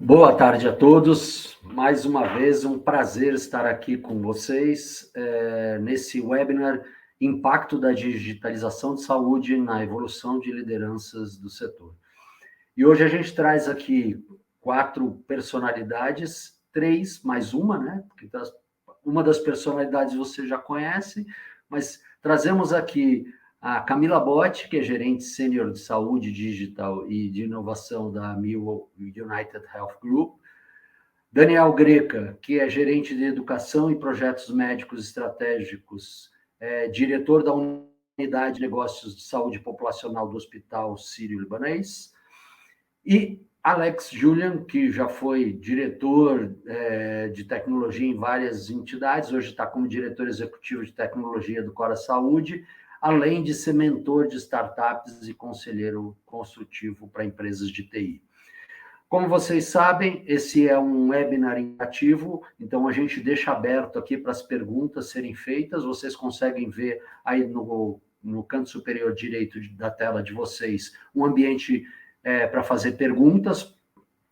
Boa tarde a todos. Mais uma vez, um prazer estar aqui com vocês nesse webinar Impacto da Digitalização de Saúde na Evolução de Lideranças do Setor. E hoje a gente traz aqui 4 personalidades, 3 mais uma, né? Porque uma das personalidades você já conhece, mas trazemos aqui a Camila Botti, que é gerente sênior de saúde digital e de inovação da Milwell United Health Group. Daniel Greca, que é gerente de educação e projetos médicos estratégicos, diretor da unidade de negócios de saúde populacional do Hospital Sírio-Libanês. E Alex Julian, que já foi diretor de tecnologia em várias entidades, hoje está como diretor executivo de tecnologia do Cora Saúde, além de ser mentor de startups e conselheiro consultivo para empresas de TI. Como vocês sabem, esse é um webinar interativo, então a gente deixa aberto aqui para as perguntas serem feitas. Vocês conseguem ver aí no canto superior direito da tela de vocês um ambiente para fazer perguntas.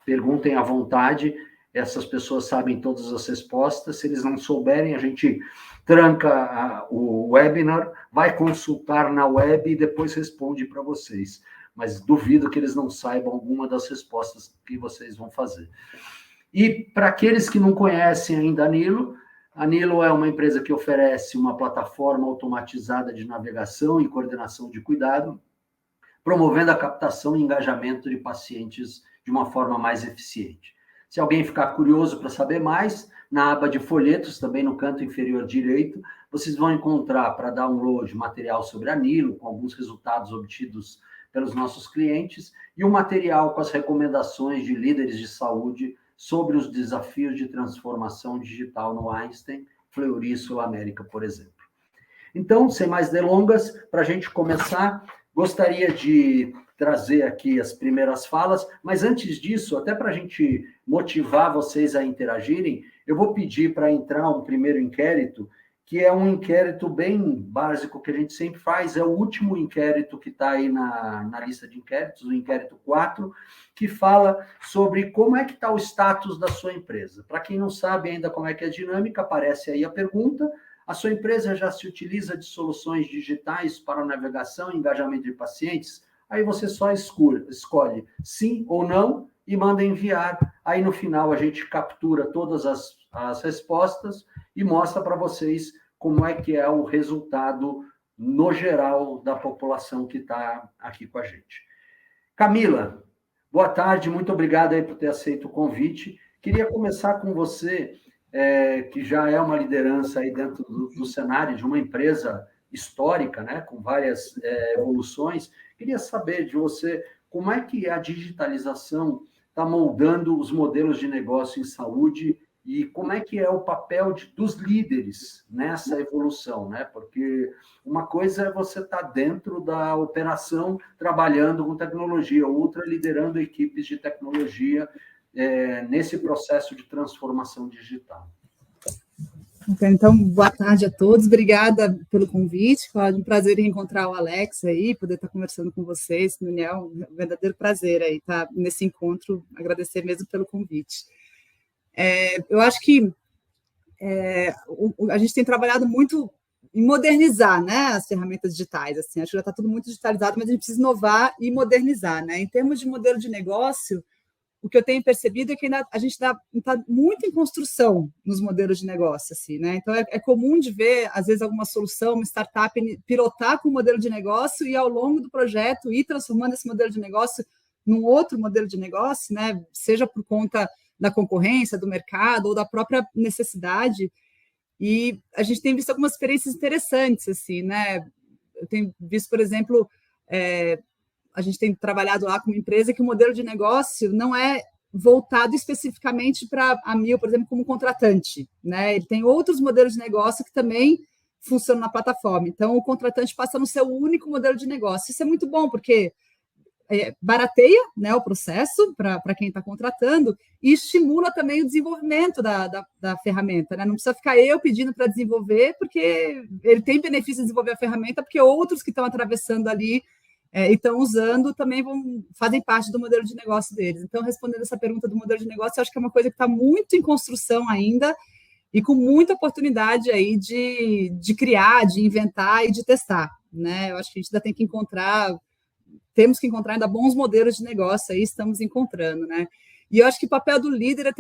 Perguntem à vontade, essas pessoas sabem todas as respostas. Se eles não souberem, a gente tranca o webinar, vai consultar na web e depois responde para vocês. Mas duvido que eles não saibam alguma das respostas que vocês vão fazer. E para aqueles que não conhecem ainda a Nilo é uma empresa que oferece uma plataforma automatizada de navegação e coordenação de cuidado, promovendo a captação e engajamento de pacientes de uma forma mais eficiente. Se alguém ficar curioso para saber mais, na aba de folhetos, também no canto inferior direito, vocês vão encontrar para download material sobre a Nilo, com alguns resultados obtidos pelos nossos clientes, e um material com as recomendações de líderes de saúde sobre os desafios de transformação digital no Einstein, Fleury Sul América, por exemplo. Então, sem mais delongas, para a gente começar, gostaria de trazer aqui as primeiras falas, mas antes disso, até para a gente motivar vocês a interagirem, eu vou pedir para entrar um primeiro inquérito, que é um inquérito bem básico que a gente sempre faz, é o último inquérito que está aí na lista de inquéritos, o inquérito 4, que fala sobre como é que está o status da sua empresa. Para quem não sabe ainda como é que é a dinâmica, aparece aí a pergunta: a sua empresa já se utiliza de soluções digitais para navegação e engajamento de pacientes? Aí você só escolhe sim ou não e manda enviar. Aí no final a gente captura todas as respostas e mostra para vocês como é que é o resultado no geral da população que está aqui com a gente. Camila, boa tarde, muito obrigado aí por ter aceito o convite. Queria começar com você, que já é uma liderança aí dentro do cenário de uma empresa histórica, né, com várias evoluções. Queria saber de você como é que a digitalização está moldando os modelos de negócio em saúde e como é que é o papel dos líderes nessa evolução, né? Porque uma coisa é você estar dentro da operação trabalhando com tecnologia, outra liderando equipes de tecnologia nesse processo de transformação digital. Então, boa tarde a todos, obrigada pelo convite, foi um prazer encontrar o Alex aí, poder estar conversando com vocês, Daniel, um verdadeiro prazer aí estar nesse encontro, agradecer mesmo pelo convite. Eu acho que a gente tem trabalhado muito em modernizar, né, as ferramentas digitais, assim, acho que já está tudo muito digitalizado, mas a gente precisa inovar e modernizar, né, em termos de modelo de negócio, o que eu tenho percebido é que ainda a gente está muito em construção nos modelos de negócio, assim, né? Então, é comum de ver, às vezes, alguma solução, uma startup pilotar com o modelo de negócio e, ao longo do projeto, ir transformando esse modelo de negócio num outro modelo de negócio, né? Seja por conta da concorrência, do mercado ou da própria necessidade. E a gente tem visto algumas experiências interessantes, assim, né? Eu tenho visto, por exemplo, a gente tem trabalhado lá com uma empresa que o modelo de negócio não é voltado especificamente para a Mil, por exemplo, como contratante, né? Ele tem outros modelos de negócio que também funcionam na plataforma. Então, o contratante passa no seu único modelo de negócio. Isso é muito bom, porque barateia, né, o processo para quem está contratando e estimula também o desenvolvimento da ferramenta, né? Não precisa ficar eu pedindo para desenvolver, porque ele tem benefício de desenvolver a ferramenta, porque outros que estão atravessando ali e estão usando, também fazem parte do modelo de negócio deles. Então, respondendo essa pergunta do modelo de negócio, eu acho que é uma coisa que está muito em construção ainda e com muita oportunidade aí de criar, de inventar e de testar, né? Eu acho que a gente ainda tem que temos que encontrar ainda bons modelos de negócio aí, estamos encontrando, né? E eu acho que o papel do líder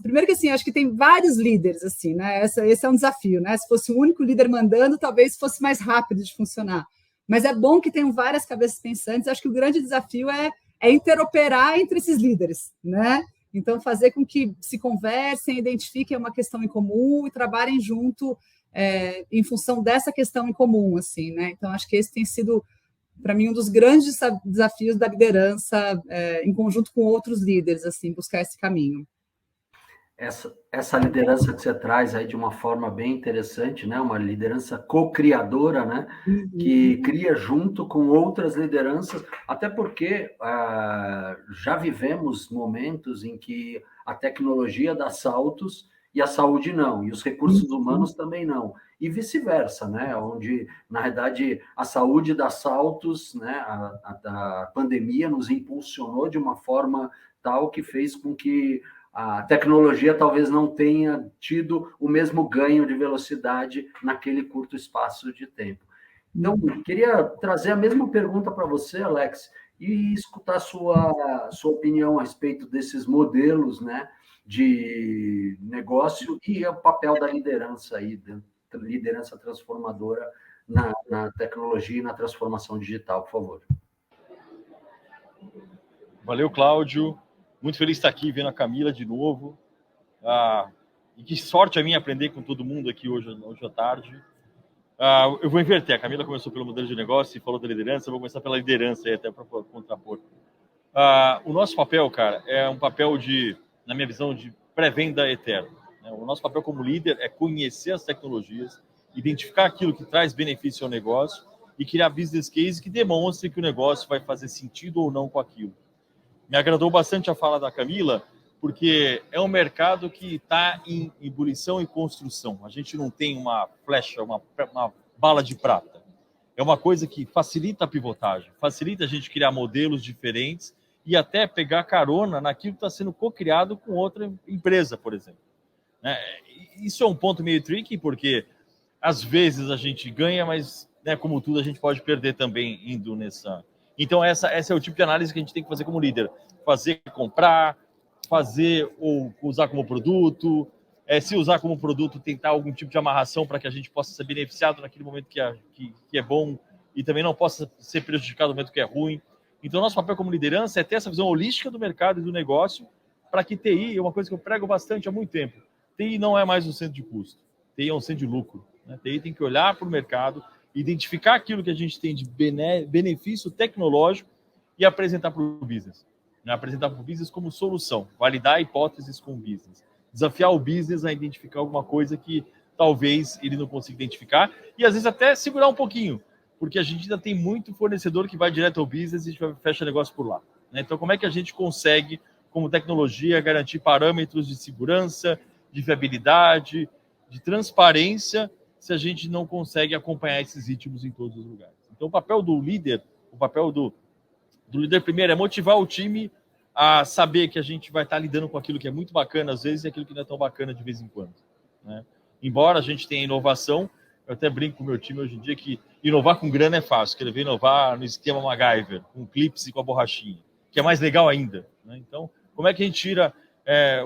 primeiro que assim, eu acho que tem vários líderes, assim, né? Esse é um desafio, né? Se fosse o único líder mandando, talvez fosse mais rápido de funcionar. Mas é bom que tenham várias cabeças pensantes. Eu acho que o grande desafio é interoperar entre esses líderes, né? Então, fazer com que se conversem, identifiquem uma questão em comum e trabalhem junto em função dessa questão em comum, assim, né? Então, acho que esse tem sido, para mim, um dos grandes desafios da liderança, em conjunto com outros líderes, assim, buscar esse caminho. Essa liderança que você traz aí de uma forma bem interessante, né? Uma liderança co-criadora, né? Que cria junto com outras lideranças, até porque já vivemos momentos em que a tecnologia dá saltos e a saúde não, e os recursos humanos também não, e vice-versa, né? Onde, na verdade, a saúde dá saltos, né? A pandemia nos impulsionou de uma forma tal que fez com que a tecnologia talvez não tenha tido o mesmo ganho de velocidade naquele curto espaço de tempo. Então, queria trazer a mesma pergunta para você, Alex, e escutar a sua opinião a respeito desses modelos, né, de negócio e o papel da liderança aí, liderança transformadora na tecnologia e na transformação digital, por favor. Valeu, Cláudio. Muito feliz de estar aqui vendo a Camila de novo. E que sorte a minha aprender com todo mundo aqui hoje à tarde. Eu vou inverter. A Camila começou pelo modelo de negócio e falou da liderança. Eu vou começar pela liderança aí, até para contrapor. O nosso papel, cara, é um papel na minha visão, de pré-venda eterna. Né? O nosso papel como líder é conhecer as tecnologias, identificar aquilo que traz benefício ao negócio e criar business case que demonstre que o negócio vai fazer sentido ou não com aquilo. Me agradou bastante a fala da Camila, porque é um mercado que está em ebulição e construção. A gente não tem uma flecha, uma bala de prata. É uma coisa que facilita a pivotagem, facilita a gente criar modelos diferentes e até pegar carona naquilo que está sendo co-criado com outra empresa, por exemplo. Isso é um ponto meio tricky, porque às vezes a gente ganha, mas, né, como tudo, a gente pode perder também indo nessa... Então, essa é o tipo de análise que a gente tem que fazer como líder. Fazer comprar, fazer ou usar como produto. Se usar como produto, tentar algum tipo de amarração para que a gente possa ser beneficiado naquele momento que é bom e também não possa ser prejudicado no momento que é ruim. Então, nosso papel como liderança é ter essa visão holística do mercado e do negócio para que TI, é uma coisa que eu prego bastante há muito tempo, TI não é mais um centro de custo, TI é um centro de lucro. Né? TI tem que olhar para o mercado, identificar aquilo que a gente tem de benefício tecnológico e apresentar para o business. Né? Apresentar para o business como solução, validar hipóteses com o business. Desafiar o business a identificar alguma coisa que talvez ele não consiga identificar e às vezes até segurar um pouquinho, porque a gente ainda tem muito fornecedor que vai direto ao business e fecha negócio por lá. Né? Então, como é que a gente consegue, como tecnologia, garantir parâmetros de segurança, de viabilidade, de transparência, se a gente não consegue acompanhar esses ritmos em todos os lugares? Então, o papel do líder, o papel do líder primeiro é motivar o time a saber que a gente vai estar lidando com aquilo que é muito bacana às vezes e aquilo que não é tão bacana de vez em quando. Né? Embora a gente tenha inovação, eu até brinco com o meu time hoje em dia que inovar com grana é fácil, querer ver inovar no esquema MacGyver, com clips e com a borrachinha, que é mais legal ainda. Né? Então, como é que a gente tira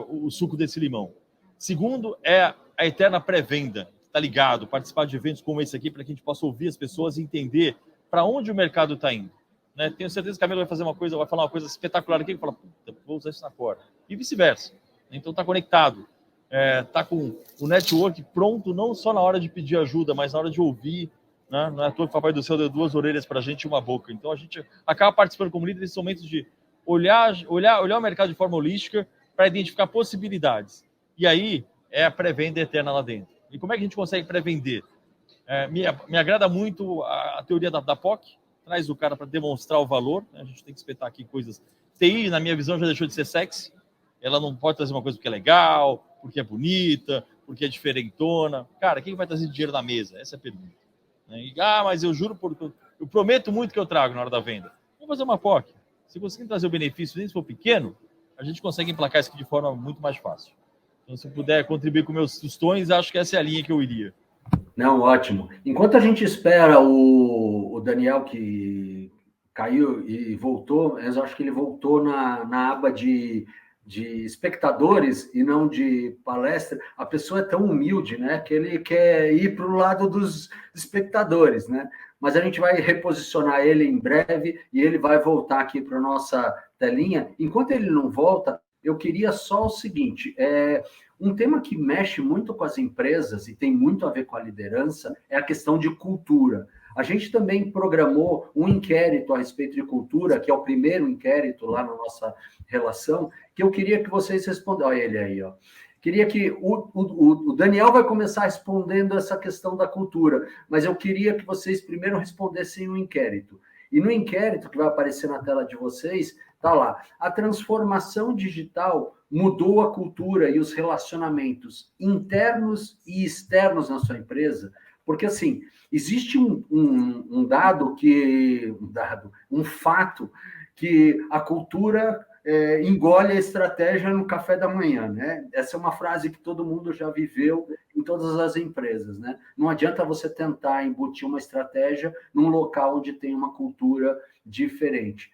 o suco desse limão? Segundo, é a eterna pré-venda. Tá ligado, participar de eventos como esse aqui para que a gente possa ouvir as pessoas e entender para onde o mercado está indo. Né? Tenho certeza que a Camila vai fazer vai falar uma coisa espetacular aqui, e fala, puta, vou usar isso na Cora. E vice-versa. Então está conectado. Está com o network pronto, não só na hora de pedir ajuda, mas na hora de ouvir. Né? Não é à toa que o Papai do Céu deu 2 orelhas para a gente e uma boca. Então a gente acaba participando como líder nesses momentos de olhar o mercado de forma holística para identificar possibilidades. E aí é a pré-venda eterna lá dentro. E como é que a gente consegue pré-vender? Me agrada muito a teoria da POC, traz o cara para demonstrar o valor. Né? A gente tem que espetar aqui coisas. TI, na minha visão, já deixou de ser sexy. Ela não pode trazer uma coisa porque é legal, porque é bonita, porque é diferentona. Cara, quem vai trazer dinheiro na mesa? Essa é a pergunta. Né? Mas eu juro por eu prometo muito que eu trago na hora da venda. Vamos fazer uma POC. Se conseguir trazer o benefício, nem se for pequeno, a gente consegue emplacar isso aqui de forma muito mais fácil. Então, se eu puder contribuir com meus tostões, acho que essa é a linha que eu iria. Não, ótimo. Enquanto a gente espera o Daniel, que caiu e voltou, eu acho que ele voltou na aba de espectadores e não de palestra. A pessoa é tão humilde, né, que ele quer ir para o lado dos espectadores, né? Mas a gente vai reposicionar ele em breve e ele vai voltar aqui para a nossa telinha. Enquanto ele não volta, eu queria só o seguinte, um tema que mexe muito com as empresas e tem muito a ver com a liderança é a questão de cultura. A gente também programou um inquérito a respeito de cultura, que é o primeiro inquérito lá na nossa relação, que eu queria que vocês respondessem. Olha ele aí, ó. Queria que o Daniel vai começar respondendo essa questão da cultura, mas eu queria que vocês primeiro respondessem o inquérito. E no inquérito que vai aparecer na tela de vocês, está lá, a transformação digital mudou a cultura e os relacionamentos internos e externos na sua empresa? Porque, assim, existe um fato que a cultura engole a estratégia no café da manhã, né? Essa é uma frase que todo mundo já viveu em todas as empresas, né? Não adianta você tentar embutir uma estratégia num local onde tem uma cultura diferente.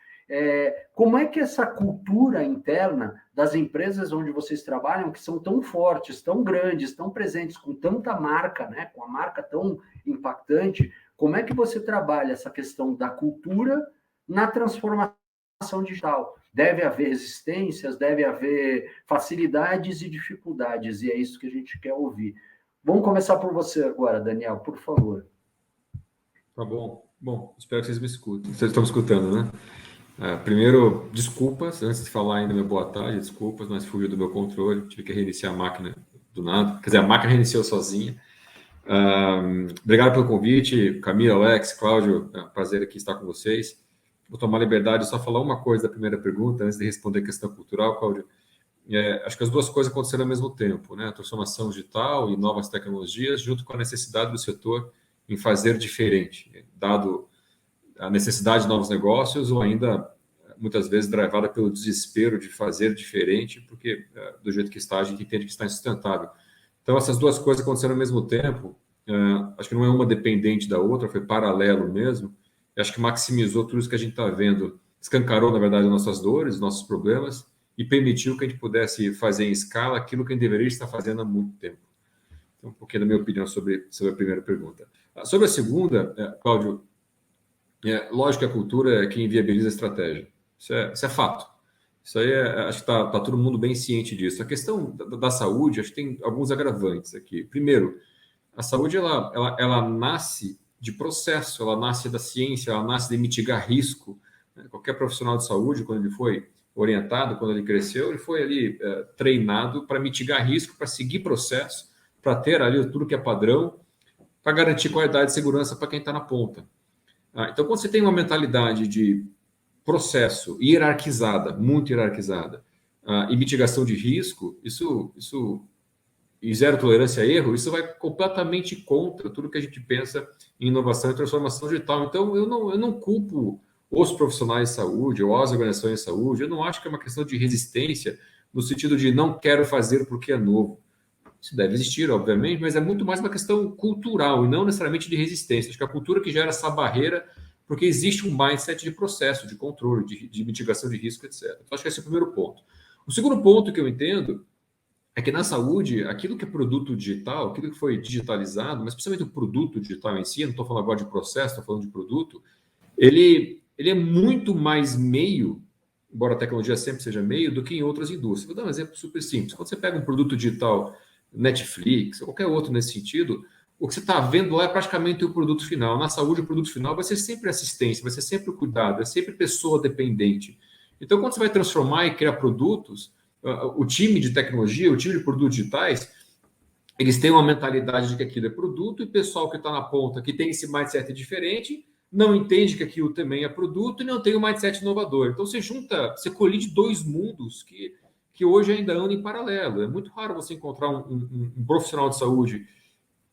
Como é que essa cultura interna das empresas onde vocês trabalham, que são tão fortes, tão grandes, tão presentes, com tanta marca, né, com a marca tão impactante, como é que você trabalha essa questão da cultura na transformação digital? Deve haver resistências, deve haver facilidades e dificuldades, e é isso que a gente quer ouvir. Vamos começar por você agora, Daniel, por favor. Tá bom. Bom, espero que vocês me escutem. Vocês estão me escutando, né? Primeiro, desculpas, antes de falar ainda, meu boa tarde, desculpas, mas fugiu do meu controle, tive que reiniciar a máquina do nada, quer dizer, a máquina reiniciou sozinha. Obrigado pelo convite, Camila, Alex, Cláudio, prazer aqui estar com vocês. Vou tomar liberdade de só falar uma coisa da primeira pergunta, antes de responder a questão cultural, Cláudio. Acho que as duas coisas aconteceram ao mesmo tempo, né? A transformação digital e novas tecnologias, junto com a necessidade do setor em fazer diferente, dado a necessidade de novos negócios ou ainda, muitas vezes, drivada pelo desespero de fazer diferente, porque do jeito que está, a gente entende que está insustentável. Então, essas duas coisas aconteceram ao mesmo tempo, acho que não é uma dependente da outra, foi paralelo mesmo, e acho que maximizou tudo isso que a gente está vendo, escancarou, na verdade, as nossas dores, os nossos problemas, e permitiu que a gente pudesse fazer em escala aquilo que a gente deveria estar fazendo há muito tempo. Então, um pouquinho da minha opinião sobre a primeira pergunta. Sobre a segunda, Cláudio, lógico que a cultura é quem viabiliza a estratégia. Isso é fato. Isso aí, acho que está todo mundo bem ciente disso. A questão da saúde, acho que tem alguns agravantes aqui. Primeiro, a saúde ela nasce de processo, ela nasce da ciência, ela nasce de mitigar risco. Qualquer profissional de saúde, quando ele foi orientado, quando ele cresceu, ele foi ali treinado para mitigar risco, para seguir processo, para ter ali tudo que é padrão, para garantir qualidade e segurança para quem está na ponta. Então, quando você tem uma mentalidade de processo hierarquizada, muito hierarquizada, e mitigação de risco, isso e zero tolerância a erro, isso vai completamente contra tudo que a gente pensa em inovação e transformação digital. Então, eu não culpo os profissionais de saúde ou as organizações de saúde, eu não acho que é uma questão de resistência no sentido de não quero fazer porque é novo. Isso deve existir, obviamente, mas é muito mais uma questão cultural e não necessariamente de resistência. Acho que a cultura que gera essa barreira, porque existe um mindset de processo, de controle, de mitigação de risco, etc. Então, acho que esse é o primeiro ponto. O segundo ponto que eu entendo é que na saúde, aquilo que é produto digital, aquilo que foi digitalizado, mas principalmente o produto digital em si, não estou falando agora de processo, estou falando de produto, ele é muito mais meio, embora a tecnologia sempre seja meio, do que em outras indústrias. Vou dar um exemplo super simples. Quando você pega um produto digital, Netflix, ou qualquer outro nesse sentido, o que você está vendo lá é praticamente o produto final. Na saúde, o produto final vai ser sempre assistência, vai ser sempre cuidado, é sempre pessoa dependente. Então, quando você vai transformar e criar produtos, o time de tecnologia, o time de produtos digitais, eles têm uma mentalidade de que aquilo é produto e o pessoal que está na ponta, que tem esse mindset diferente, não entende que aquilo também é produto e não tem um mindset inovador. Então, você colide dois mundos que hoje ainda andam em paralelo. É muito raro você encontrar um profissional de saúde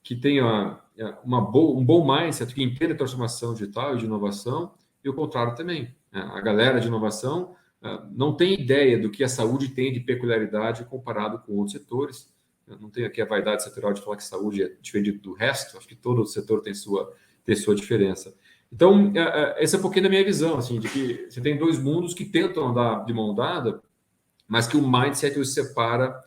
que tenha um bom mindset, que entenda a transformação digital e de inovação, e o contrário também. A galera de inovação não tem ideia do que a saúde tem de peculiaridade comparado com outros setores. Eu não tenho aqui a vaidade setorial de falar que saúde é diferente do resto, acho que todo setor tem sua diferença. Então, essa é um pouquinho da minha visão, assim, de que você tem dois mundos que tentam andar de mão dada, mas que o mindset os separa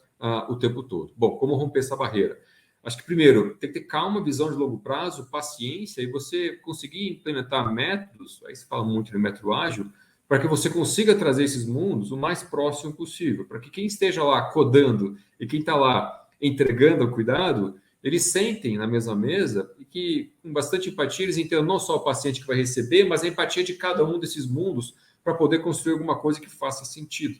o tempo todo. Bom, como romper essa barreira? Acho que, primeiro, tem que ter calma, visão de longo prazo, paciência, e você conseguir implementar métodos, aí se fala muito de método ágil, para que você consiga trazer esses mundos o mais próximo possível, para que quem esteja lá codando e quem está lá entregando o cuidado, eles sentem na mesma mesa e que, com bastante empatia, eles entendam não só o paciente que vai receber, mas a empatia de cada um desses mundos para poder construir alguma coisa que faça sentido.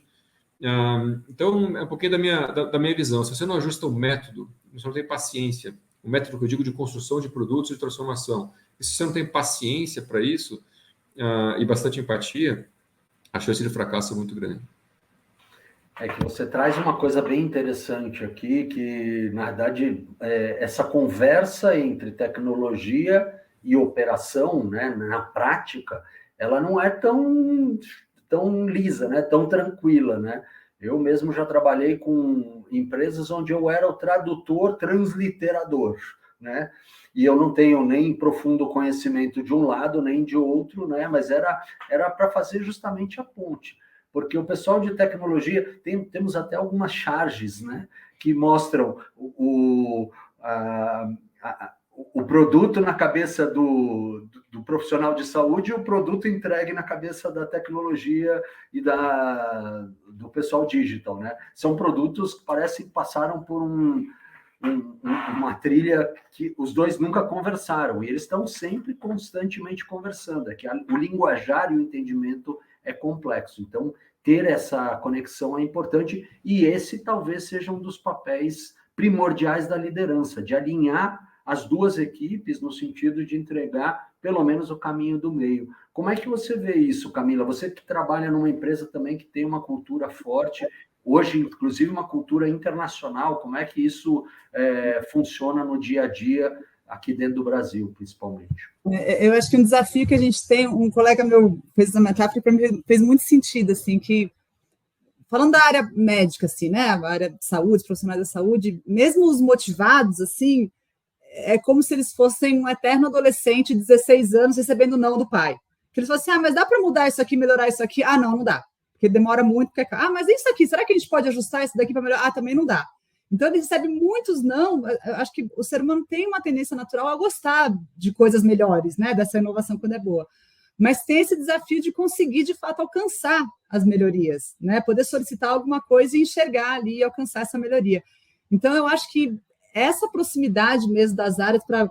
Então, é um pouquinho da minha visão. Se você não ajusta o método, você não tem paciência, o método que eu digo de construção de produtos de transformação, e se você não tem paciência para isso e bastante empatia, a chance de fracasso é muito grande. É que você traz uma coisa bem interessante aqui, que, na verdade, essa conversa entre tecnologia e operação, né, na prática, ela não é tão lisa, né, tão tranquila, né? Eu mesmo já trabalhei com empresas onde eu era o tradutor transliterador, né? E eu não tenho nem profundo conhecimento de um lado nem de outro, né? Mas era para fazer justamente a ponte. Porque o pessoal de tecnologia, temos até algumas charges, né, que mostram o produto na cabeça do profissional de saúde e o produto entregue na cabeça da tecnologia e do pessoal digital, né? São produtos que parecem que passaram por uma trilha que os dois nunca conversaram, e eles estão sempre constantemente conversando, que o linguajar e o entendimento é complexo. Então, ter essa conexão é importante, e esse talvez seja um dos papéis primordiais da liderança, de alinhar as duas equipes no sentido de entregar pelo menos o caminho do meio. Como é que você vê isso, Camila? Você que trabalha numa empresa também que tem uma cultura forte, hoje, inclusive, uma cultura internacional, como é que isso funciona no dia a dia aqui dentro do Brasil, principalmente? Eu acho que um desafio que a gente tem, um colega meu fez essa metáfora, para mim fez muito sentido, assim, que, falando da área médica, assim, né, a área de saúde, profissionais da saúde, mesmo os motivados, assim, é como se eles fossem um eterno adolescente de 16 anos recebendo não do pai. Que eles falam assim, mas dá para mudar isso aqui, melhorar isso aqui? Ah, não dá, porque demora muito. Porque... mas isso aqui, será que a gente pode ajustar isso daqui para melhorar? Ah, também não dá. Então, ele recebe muitos não. Eu acho que o ser humano tem uma tendência natural a gostar de coisas melhores, né? Dessa inovação quando é boa. Mas tem esse desafio de conseguir, de fato, alcançar as melhorias, né? Poder solicitar alguma coisa e enxergar ali e alcançar essa melhoria. Então, eu acho que essa proximidade mesmo das áreas para...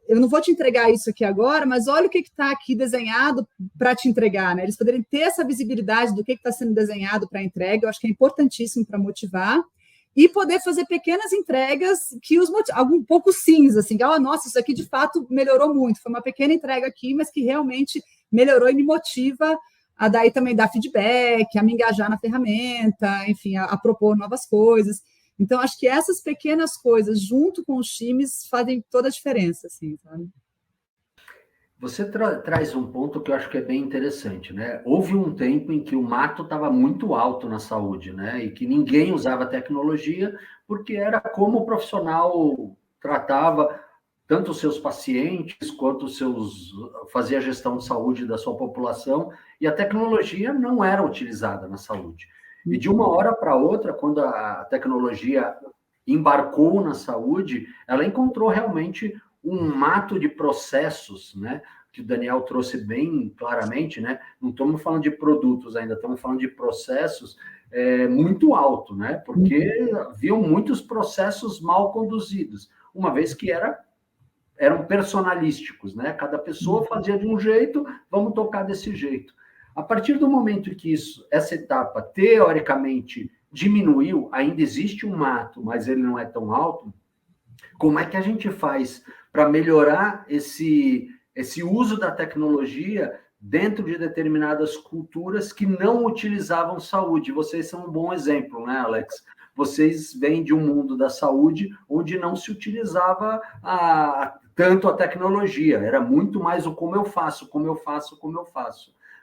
Eu não vou te entregar isso aqui agora, mas olha o que está aqui desenhado para te entregar, né? Eles poderem ter essa visibilidade do que está sendo desenhado para entrega, eu acho que é importantíssimo para motivar, e poder fazer pequenas entregas que os algum pouco sims, assim, que, nossa, isso aqui de fato melhorou muito, foi uma pequena entrega aqui, mas que realmente melhorou e me motiva a daí também dar feedback, a me engajar na ferramenta, enfim, a propor novas coisas. Então, acho que essas pequenas coisas, junto com os times, fazem toda a diferença, assim, sabe? Você traz um ponto que eu acho que é bem interessante, né? Houve um tempo em que o mato estava muito alto na saúde, né? E que ninguém usava tecnologia porque era como o profissional tratava tanto os seus pacientes quanto fazia a gestão de saúde da sua população, e a tecnologia não era utilizada na saúde. E de uma hora para outra, quando a tecnologia embarcou na saúde, ela encontrou realmente um mato de processos, né? Que o Daniel trouxe bem claramente, né? Não estamos falando de produtos ainda, estamos falando de processos muito alto, né? Porque haviam muitos processos mal conduzidos, uma vez que eram personalísticos, né? Cada pessoa fazia de um jeito, vamos tocar desse jeito. A partir do momento em que essa etapa, teoricamente, diminuiu, ainda existe um mato, mas ele não é tão alto, como é que a gente faz para melhorar esse uso da tecnologia dentro de determinadas culturas que não utilizavam saúde? Vocês são um bom exemplo, né, Alex? vocês vêm de um mundo da saúde onde não se utilizava tanto a tecnologia, era muito mais o como eu faço.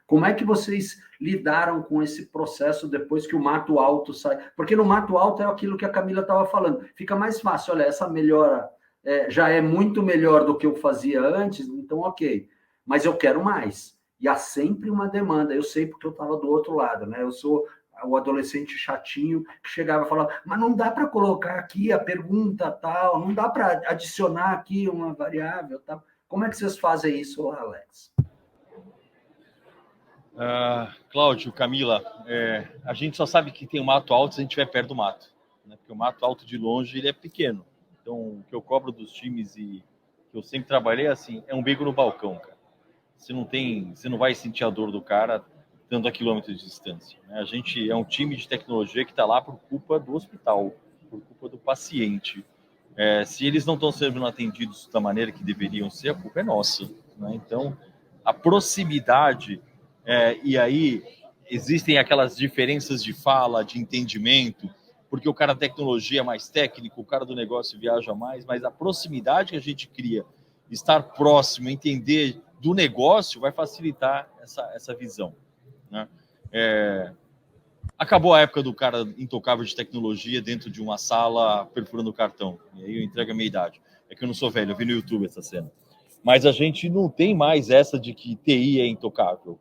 Como é que vocês lidaram com esse processo depois que o mato alto sai? Porque no mato alto é aquilo que a Camila estava falando, fica mais fácil, olha, essa melhora já é muito melhor do que eu fazia antes, então ok, mas eu quero mais. E há sempre uma demanda, eu sei porque eu estava do outro lado, né? Eu sou o adolescente chatinho que chegava e falava, mas não dá para colocar aqui a pergunta tal, não dá para adicionar aqui uma variável tal. Como é que vocês fazem isso lá, Alex? Cláudio, Camila, a gente só sabe que tem um mato alto se a gente estiver perto do mato, né? Porque o mato alto de longe ele é pequeno. Então, o que eu cobro dos times e que eu sempre trabalhei assim, é um bico no balcão, cara. Você não vai sentir a dor do cara tanto a quilômetros de distância, né? A gente é um time de tecnologia que está lá por culpa do hospital, por culpa do paciente. Se eles não estão sendo atendidos da maneira que deveriam ser, a culpa é nossa, né? Então, a proximidade, e aí existem aquelas diferenças de fala, de entendimento, porque o cara da tecnologia é mais técnico, o cara do negócio viaja mais, mas a proximidade que a gente cria, estar próximo, entender do negócio, vai facilitar essa visão, né? Acabou a época do cara intocável de tecnologia dentro de uma sala perfurando cartão. E aí eu entrego a minha idade. É que eu não sou velho, eu vi no YouTube essa cena. Mas a gente não tem mais essa de que TI é intocável.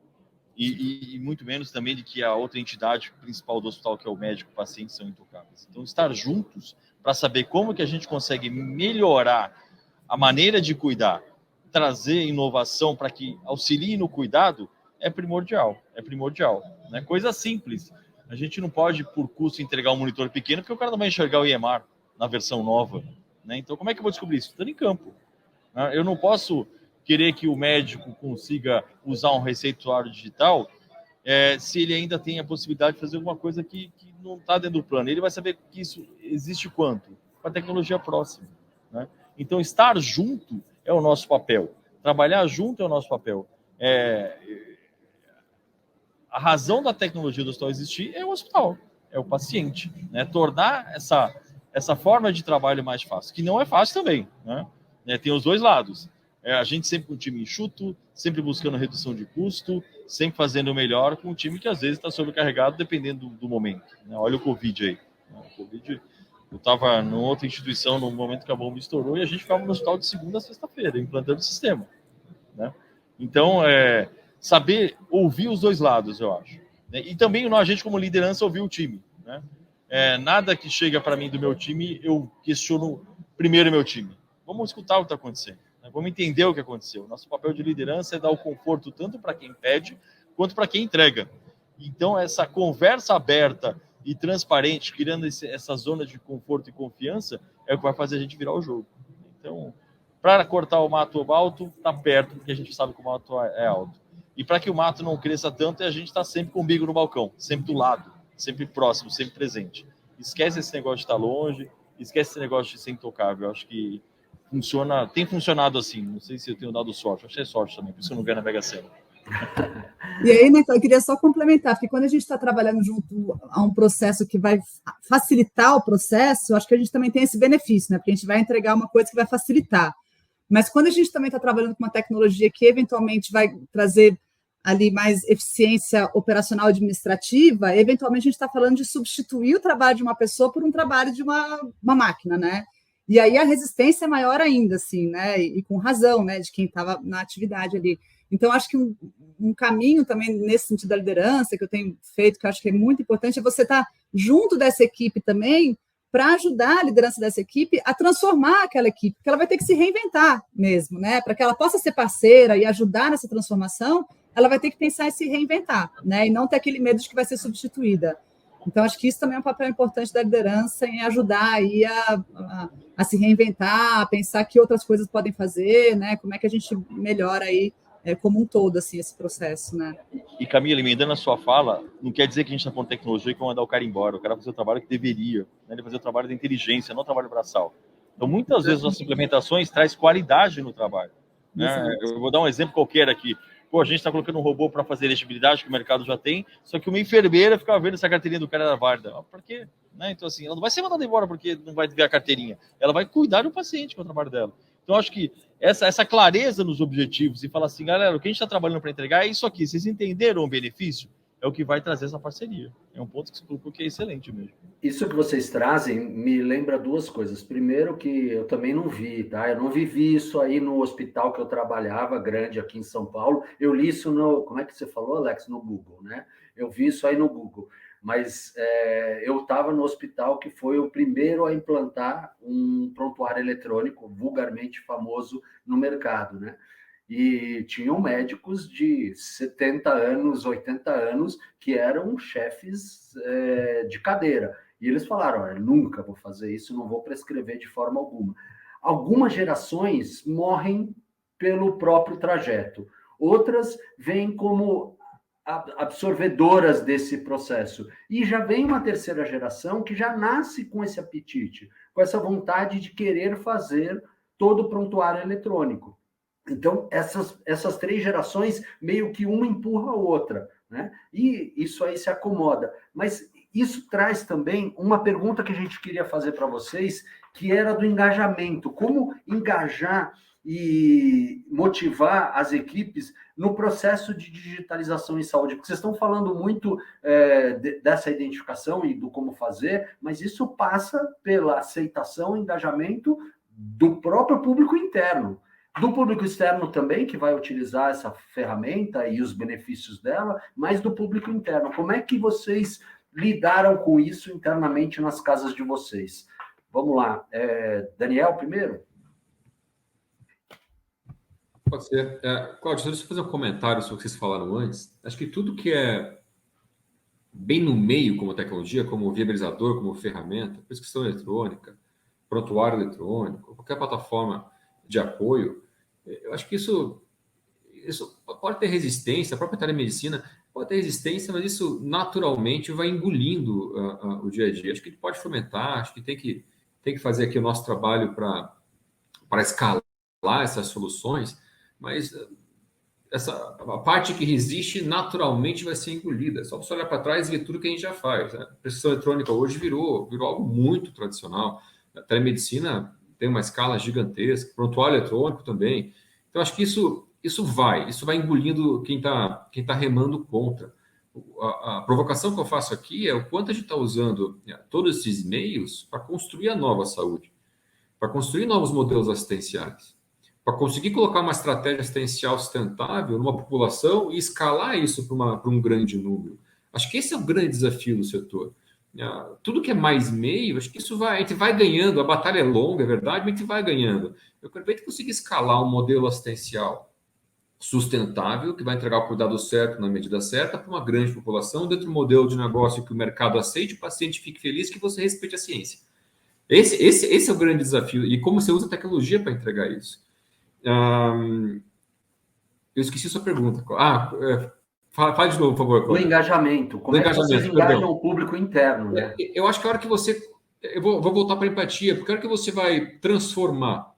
E muito menos também de que a outra entidade principal do hospital, que é o médico e o paciente, são intocáveis. Então, estar juntos para saber como que a gente consegue melhorar a maneira de cuidar, trazer inovação para que auxilie no cuidado, é primordial, né? Coisa simples. A gente não pode, por custo, entregar um monitor pequeno, porque o cara não vai enxergar o EMR na versão nova, né? Então, como é que eu vou descobrir isso? Estando em campo, né? Eu não posso querer que o médico consiga usar um receituário digital se ele ainda tem a possibilidade de fazer alguma coisa que não está dentro do plano. Ele vai saber que isso existe quanto? Com a tecnologia próxima, né? Então, estar junto é o nosso papel. Trabalhar junto é o nosso papel. A razão da tecnologia do hospital existir é o hospital, é o paciente, né? Tornar essa forma de trabalho mais fácil, que não é fácil também, né? Tem os dois lados. A gente sempre com um time enxuto, sempre buscando redução de custo, sempre fazendo o melhor com um time que às vezes está sobrecarregado dependendo do momento, né? Olha o Covid aí. O Covid, eu estava em outra instituição no momento que a bomba estourou e a gente ficava no hospital de segunda a sexta-feira, implantando o sistema, né? Então, saber ouvir os dois lados, eu acho, né? E também a gente, como liderança, ouvir o time, né? Nada que chega para mim do meu time, eu questiono primeiro meu time. Vamos escutar o que está acontecendo, né? Vamos entender o que aconteceu. Nosso papel de liderança é dar o conforto tanto para quem pede, quanto para quem entrega. Então, essa conversa aberta e transparente, criando essa zona de conforto e confiança, é o que vai fazer a gente virar o jogo. Então, para cortar o mato alto, está perto, porque a gente sabe que o mato é alto. E para que o mato não cresça tanto, a gente está sempre com o umbigo no balcão, sempre do lado, sempre próximo, sempre presente. Esquece esse negócio de estar longe, esquece esse negócio de ser intocável. Eu acho que tem funcionado assim. Não sei se eu tenho dado sorte, acho que é sorte também, por isso eu não ganho na Mega Sena. E aí, né, eu queria só complementar, porque quando a gente está trabalhando junto a um processo que vai facilitar o processo, eu acho que a gente também tem esse benefício, né? Porque a gente vai entregar uma coisa que vai facilitar. Mas quando a gente também está trabalhando com uma tecnologia que eventualmente vai trazer ali mais eficiência operacional administrativa, eventualmente a gente está falando de substituir o trabalho de uma pessoa por um trabalho de uma máquina, né? E aí a resistência é maior ainda, assim, né? E com razão, né? De quem estava na atividade ali. Então, acho que um caminho também nesse sentido da liderança que eu tenho feito, que eu acho que é muito importante, é você estar junto dessa equipe também, para ajudar a liderança dessa equipe a transformar aquela equipe, porque ela vai ter que se reinventar mesmo, né? Para que ela possa ser parceira e ajudar nessa transformação, ela vai ter que pensar em se reinventar, né? E não ter aquele medo de que vai ser substituída. Então, acho que isso também é um papel importante da liderança em ajudar aí a se reinventar, a pensar que outras coisas podem fazer, né? Como é que a gente melhora aí como um todo, assim, esse processo, né? E, Camila, emendando a sua fala, não quer dizer que a gente está falando de tecnologia que vai mandar o cara embora. O cara vai fazer o trabalho que deveria, né? Ele vai fazer o trabalho da inteligência, não o trabalho braçal. Então, muitas vezes, as implementações traz qualidade no trabalho, né? Eu vou dar um exemplo qualquer aqui. pô, a gente está colocando um robô para fazer elegibilidade, que o mercado já tem, só que uma enfermeira ficava vendo se a carteirinha do cara era válida. Por quê? Né? Então, assim, ela não vai ser mandada embora porque não vai ver a carteirinha. Ela vai cuidar do paciente com o trabalho dela. Então, acho que essa clareza nos objetivos e falar assim, galera, o que a gente está trabalhando para entregar é isso aqui. Vocês entenderam o benefício? É o que vai trazer essa parceria. É um ponto que você colocou que é excelente mesmo. Isso que vocês trazem me lembra duas coisas. Primeiro, que eu também não vi, tá? Eu não vivi isso aí no hospital que eu trabalhava, grande aqui em São Paulo. Eu li isso no... Como é que você falou, Alex? No Google, né? Eu vi isso aí no Google. Mas eu estava no hospital que foi o primeiro a implantar um prontuário eletrônico, vulgarmente famoso no mercado, né? E tinham médicos de 70 anos, 80 anos, que eram chefes de cadeira. E eles falaram, olha, nunca vou fazer isso, não vou prescrever de forma alguma. Algumas gerações morrem pelo próprio trajeto. Outras vêm como absorvedoras desse processo. E já vem uma terceira geração que já nasce com esse apetite, com essa vontade de querer fazer todo o prontuário eletrônico. Então, essas três gerações, meio que uma empurra a outra, né? E isso aí se acomoda. Mas isso traz também uma pergunta que a gente queria fazer para vocês, que era do engajamento. Como engajar e motivar as equipes no processo de digitalização em saúde? Porque vocês estão falando muito dessa identificação e do como fazer, mas isso passa pela aceitação e engajamento do próprio público interno. Do público externo também, que vai utilizar essa ferramenta e os benefícios dela, mas do público interno. Como é que vocês lidaram com isso internamente nas casas de vocês? Vamos lá. Daniel, primeiro? Pode ser. Cláudio, deixa eu fazer um comentário sobre o que vocês falaram antes. Acho que tudo que é bem no meio como tecnologia, como viabilizador, como ferramenta, prescrição eletrônica, prontuário eletrônico, qualquer plataforma de apoio, eu acho que isso pode ter resistência, a própria telemedicina pode ter resistência, mas isso naturalmente vai engolindo o dia a dia. Acho que a gente pode fomentar, acho que tem que fazer aqui o nosso trabalho para escalar essas soluções, mas a parte que resiste naturalmente vai ser engolida. Só você olhar para trás e ver tudo que a gente já faz. A prescrição eletrônica hoje virou algo muito tradicional. A telemedicina tem uma escala gigantesca, prontuário eletrônico também. Então, acho que isso vai engolindo quem tá remando contra. A provocação que eu faço aqui é o quanto a gente está usando todos esses meios para construir a nova saúde, para construir novos modelos assistenciais, para conseguir colocar uma estratégia assistencial sustentável numa população e escalar isso para um grande número. Acho que esse é o grande desafio do setor. Tudo que é mais meio, acho que a gente vai ganhando, a batalha é longa, é verdade, mas a gente vai ganhando. Eu quero ver que conseguir escalar um modelo assistencial sustentável, que vai entregar o cuidado certo na medida certa para uma grande população, dentro do modelo de negócio que o mercado aceite, o paciente fique feliz, que você respeite a ciência. Esse é o grande desafio. E como você usa a tecnologia para entregar isso. Eu esqueci sua pergunta. Fala de novo, por favor, Cláudio. O engajamento. Como é que vocês engajam o público interno, né? Eu acho que a hora que você... Eu vou voltar para a empatia, porque a hora que você vai transformar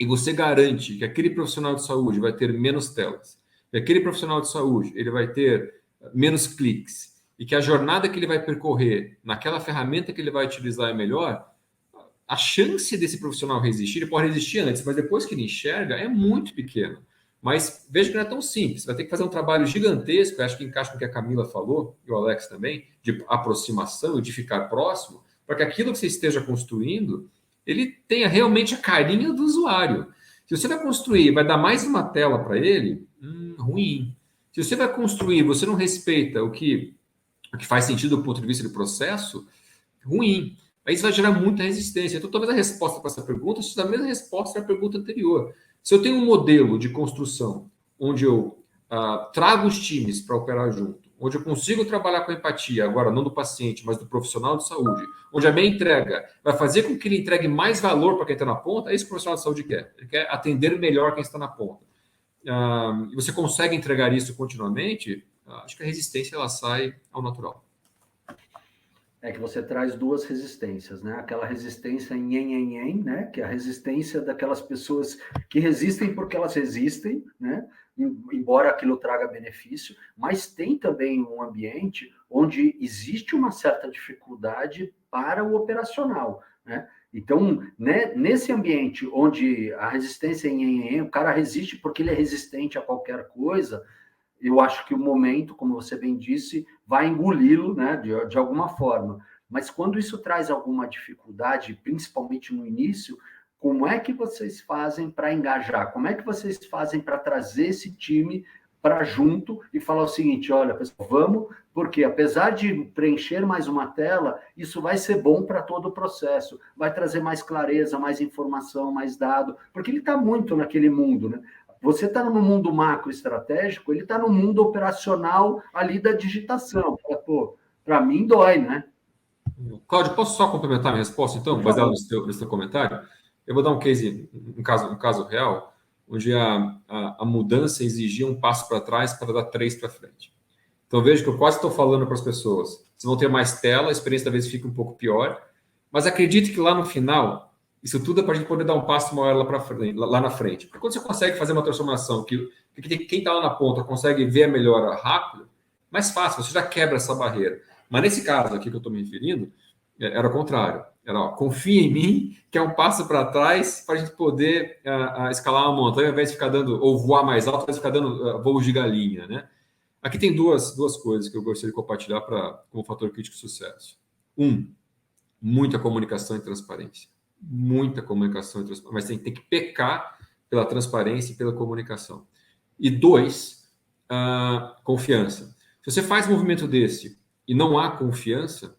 e você garante que aquele profissional de saúde vai ter menos telas, que aquele profissional de saúde ele vai ter menos cliques, e que a jornada que ele vai percorrer naquela ferramenta que ele vai utilizar é melhor, a chance desse profissional resistir, ele pode resistir antes, mas depois que ele enxerga, é muito pequena. Mas veja que não é tão simples. Você vai ter que fazer um trabalho gigantesco, acho que encaixa com o que a Camila falou, e o Alex também, de aproximação e de ficar próximo, para que aquilo que você esteja construindo, ele tenha realmente a carinha do usuário. Se você vai construir, vai dar mais uma tela para ele, ruim. Se você vai construir, você não respeita o que faz sentido do ponto de vista do processo, ruim. Aí isso vai gerar muita resistência. Então, talvez a resposta para essa pergunta seja a mesma resposta da pergunta anterior. Se eu tenho um modelo de construção onde eu trago os times para operar junto, onde eu consigo trabalhar com empatia, agora não do paciente, mas do profissional de saúde, onde a minha entrega vai fazer com que ele entregue mais valor para quem está na ponta, é isso que o profissional de saúde quer. Ele quer atender melhor quem está na ponta. E você consegue entregar isso continuamente, acho que a resistência ela sai ao natural. É que você traz duas resistências, né? Aquela resistência em, né? Que é a resistência daquelas pessoas que resistem porque elas resistem, né? embora aquilo traga benefício, mas tem também um ambiente onde existe uma certa dificuldade para o operacional, né? Então, né, nesse ambiente onde a resistência o cara resiste porque ele é resistente a qualquer coisa, eu acho que o momento, como você bem disse, vai engoli-lo, né, de alguma forma. Mas quando isso traz alguma dificuldade, principalmente no início, como é que vocês fazem para engajar? Como é que vocês fazem para trazer esse time para junto e falar o seguinte, olha, pessoal, vamos, porque apesar de preencher mais uma tela, isso vai ser bom para todo o processo, vai trazer mais clareza, mais informação, mais dado, porque ele está muito naquele mundo, né? Você está no mundo macro estratégico, ele está no mundo operacional ali da digitação. Pô, para mim dói, né? Cláudio, posso só complementar minha resposta, então, baseado no seu comentário? Eu vou dar um case, um caso real, onde a mudança exigia um passo para trás para dar 3 para frente. Então, eu vejo que eu quase estou falando para as pessoas, vocês vão ter mais tela, a experiência talvez fique um pouco pior, mas acredite que lá no final, isso tudo é para a gente poder dar um passo maior lá na frente. Porque quando você consegue fazer uma transformação, que quem está lá na ponta consegue ver a melhora rápido, mais fácil, você já quebra essa barreira. Mas nesse caso aqui que eu estou me referindo, era o contrário. Era, ó, confia em mim, que é um passo para trás para a gente poder escalar uma montanha, ao invés de ficar dando, ou voar mais alto, ao invés de ficar dando voos de galinha, né? Aqui tem duas coisas que eu gostaria de compartilhar como fator crítico de sucesso. Muita comunicação e transparência. Muita comunicação e transparência. Mas tem que pecar pela transparência e pela comunicação. E 2, confiança. Se você faz um movimento desse e não há confiança,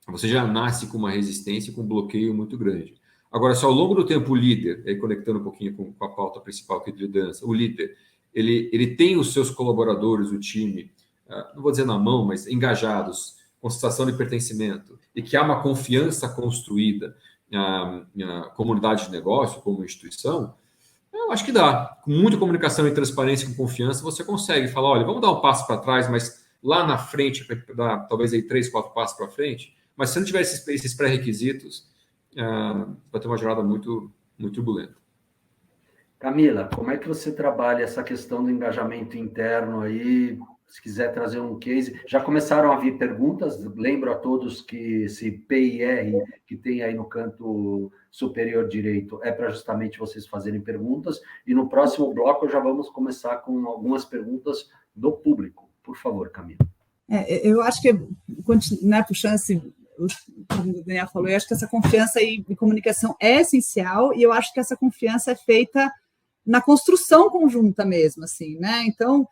você já nasce com uma resistência, com um bloqueio muito grande. Agora, se ao longo do tempo o líder, aí conectando um pouquinho com a pauta principal aqui de liderança, o líder, ele tem os seus colaboradores, o time, não vou dizer na mão, mas engajados, com sensação de pertencimento, e que há uma confiança construída na comunidade de negócio, como instituição, eu acho que dá. Com muita comunicação e transparência, com confiança, você consegue falar, olha, vamos dar um passo para trás, mas lá na frente, dar talvez aí 3, 4 passos para frente, mas se não tiver esses pré-requisitos, vai ter uma jornada muito, muito turbulenta. Camila, como é que você trabalha essa questão do engajamento interno aí? Se quiser trazer um case. Já começaram a vir perguntas, lembro a todos que esse PIR que tem aí no canto superior direito é para justamente vocês fazerem perguntas, e no próximo bloco já vamos começar com algumas perguntas do público. Por favor, Camila. Eu acho que, né, puxando como o Daniel falou, eu acho que essa confiança e comunicação é essencial, e eu acho que essa confiança é feita na construção conjunta mesmo, assim, né? Então,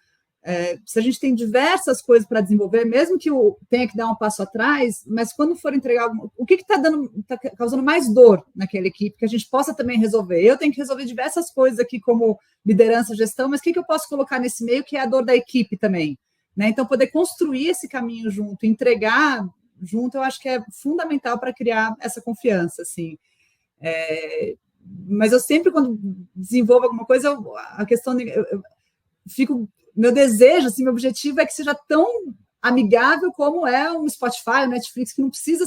se a gente tem diversas coisas para desenvolver, mesmo que tenha que dar um passo atrás, mas quando for entregar o que está causando mais dor naquela equipe, que a gente possa também resolver. Eu tenho que resolver diversas coisas aqui como liderança, gestão, mas o que eu posso colocar nesse meio que é a dor da equipe também, né? Então, poder construir esse caminho junto, entregar junto, eu acho que é fundamental para criar essa confiança, assim. Mas eu sempre, quando desenvolvo alguma coisa, a questão de... meu desejo, assim, meu objetivo é que seja tão amigável como é um Spotify, um Netflix, que não precisa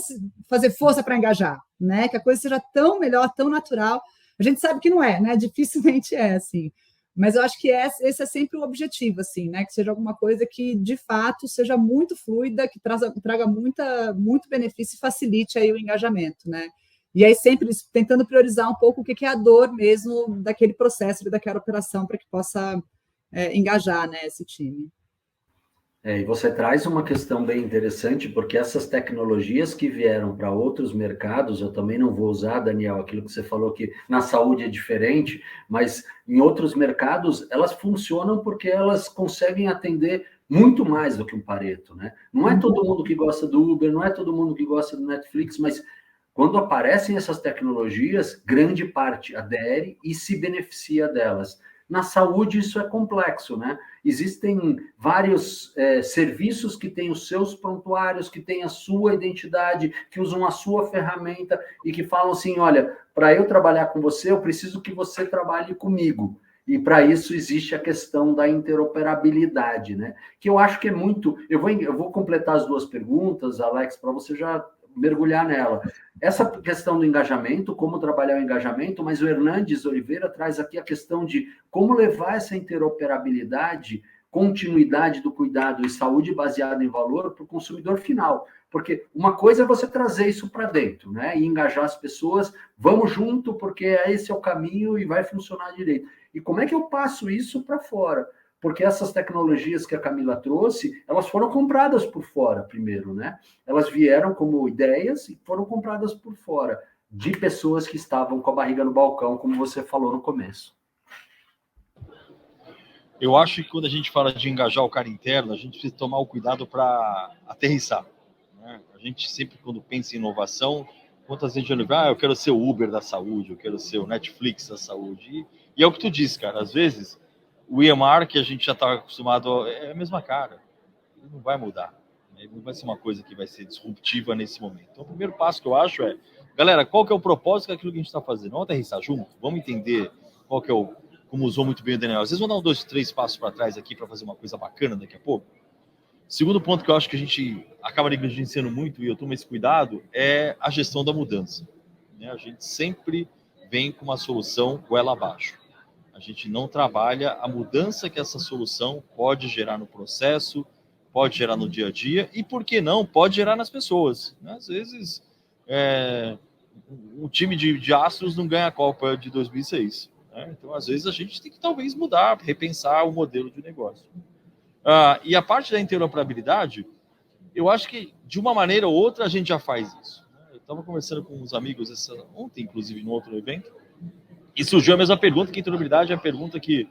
fazer força para engajar, né? Que a coisa seja tão melhor, tão natural. A gente sabe que não é, né? Dificilmente é, assim. Mas eu acho que esse é sempre o objetivo, assim, né? Que seja alguma coisa que, de fato, seja muito fluida, que traga muito benefício e facilite aí o engajamento, né? E aí sempre tentando priorizar um pouco o que é a dor mesmo daquele processo, daquela operação, para que possa engajar, né, esse time. E você traz uma questão bem interessante, porque essas tecnologias que vieram para outros mercados, eu também não vou usar, Daniel, aquilo que você falou que na saúde é diferente, mas em outros mercados elas funcionam porque elas conseguem atender muito mais do que um Pareto, né? Não é todo mundo que gosta do Uber, não é todo mundo que gosta do Netflix, mas quando aparecem essas tecnologias, grande parte adere e se beneficia delas. Na saúde, isso é complexo, né? Existem vários serviços que têm os seus prontuários, que têm a sua identidade, que usam a sua ferramenta e que falam assim, olha, para eu trabalhar com você, eu preciso que você trabalhe comigo. E para isso existe a questão da interoperabilidade, né? Que eu acho que é muito... Eu vou completar as duas perguntas, Alex, para você já mergulhar nela. Essa questão do engajamento, como trabalhar o engajamento, mas o Hernandes Oliveira traz aqui a questão de como levar essa interoperabilidade, continuidade do cuidado e saúde baseada em valor para o consumidor final. Porque uma coisa é você trazer isso para dentro, né? E engajar as pessoas, vamos junto, porque esse é o caminho e vai funcionar direito. E como é que eu passo isso para fora? Porque essas tecnologias que a Camila trouxe, elas foram compradas por fora primeiro, né? Elas vieram como ideias e foram compradas por fora, de pessoas que estavam com a barriga no balcão, como você falou no começo. Eu acho que quando a gente fala de engajar o cara interno, a gente precisa tomar o cuidado para aterrissar, né? A gente sempre, quando pensa em inovação, quantas vezes eu quero ser o Uber da saúde, eu quero ser o Netflix da saúde. E é o que tu disse, cara, às vezes o EMR que a gente já está acostumado é a mesma cara, ele não vai mudar, né? Ele não vai ser uma coisa que vai ser disruptiva nesse momento. Então o primeiro passo que eu acho é, galera, qual que é o propósito daquilo que a gente está fazendo? Vamos aterrissar junto, vamos entender qual que é o, como usou muito bem o Daniel. Às vezes vamos dar 2, 3 passos para trás aqui para fazer uma coisa bacana daqui a pouco. Segundo ponto que eu acho que a gente acaba negligenciando muito, e eu tomo esse cuidado, é a gestão da mudança, né? A gente sempre vem com uma solução goela abaixo. A gente não trabalha a mudança que essa solução pode gerar no processo, pode gerar no dia a dia, e por que não, pode gerar nas pessoas, né? Às vezes, um time de astros não ganha a Copa de 2006. Então, às vezes, a gente tem que talvez mudar, repensar o modelo de negócio. E a parte da interoperabilidade, eu acho que, de uma maneira ou outra, a gente já faz isso. Eu estava conversando com uns amigos ontem, inclusive, no outro evento, e surgiu a mesma pergunta, que a interoperabilidade é a pergunta que...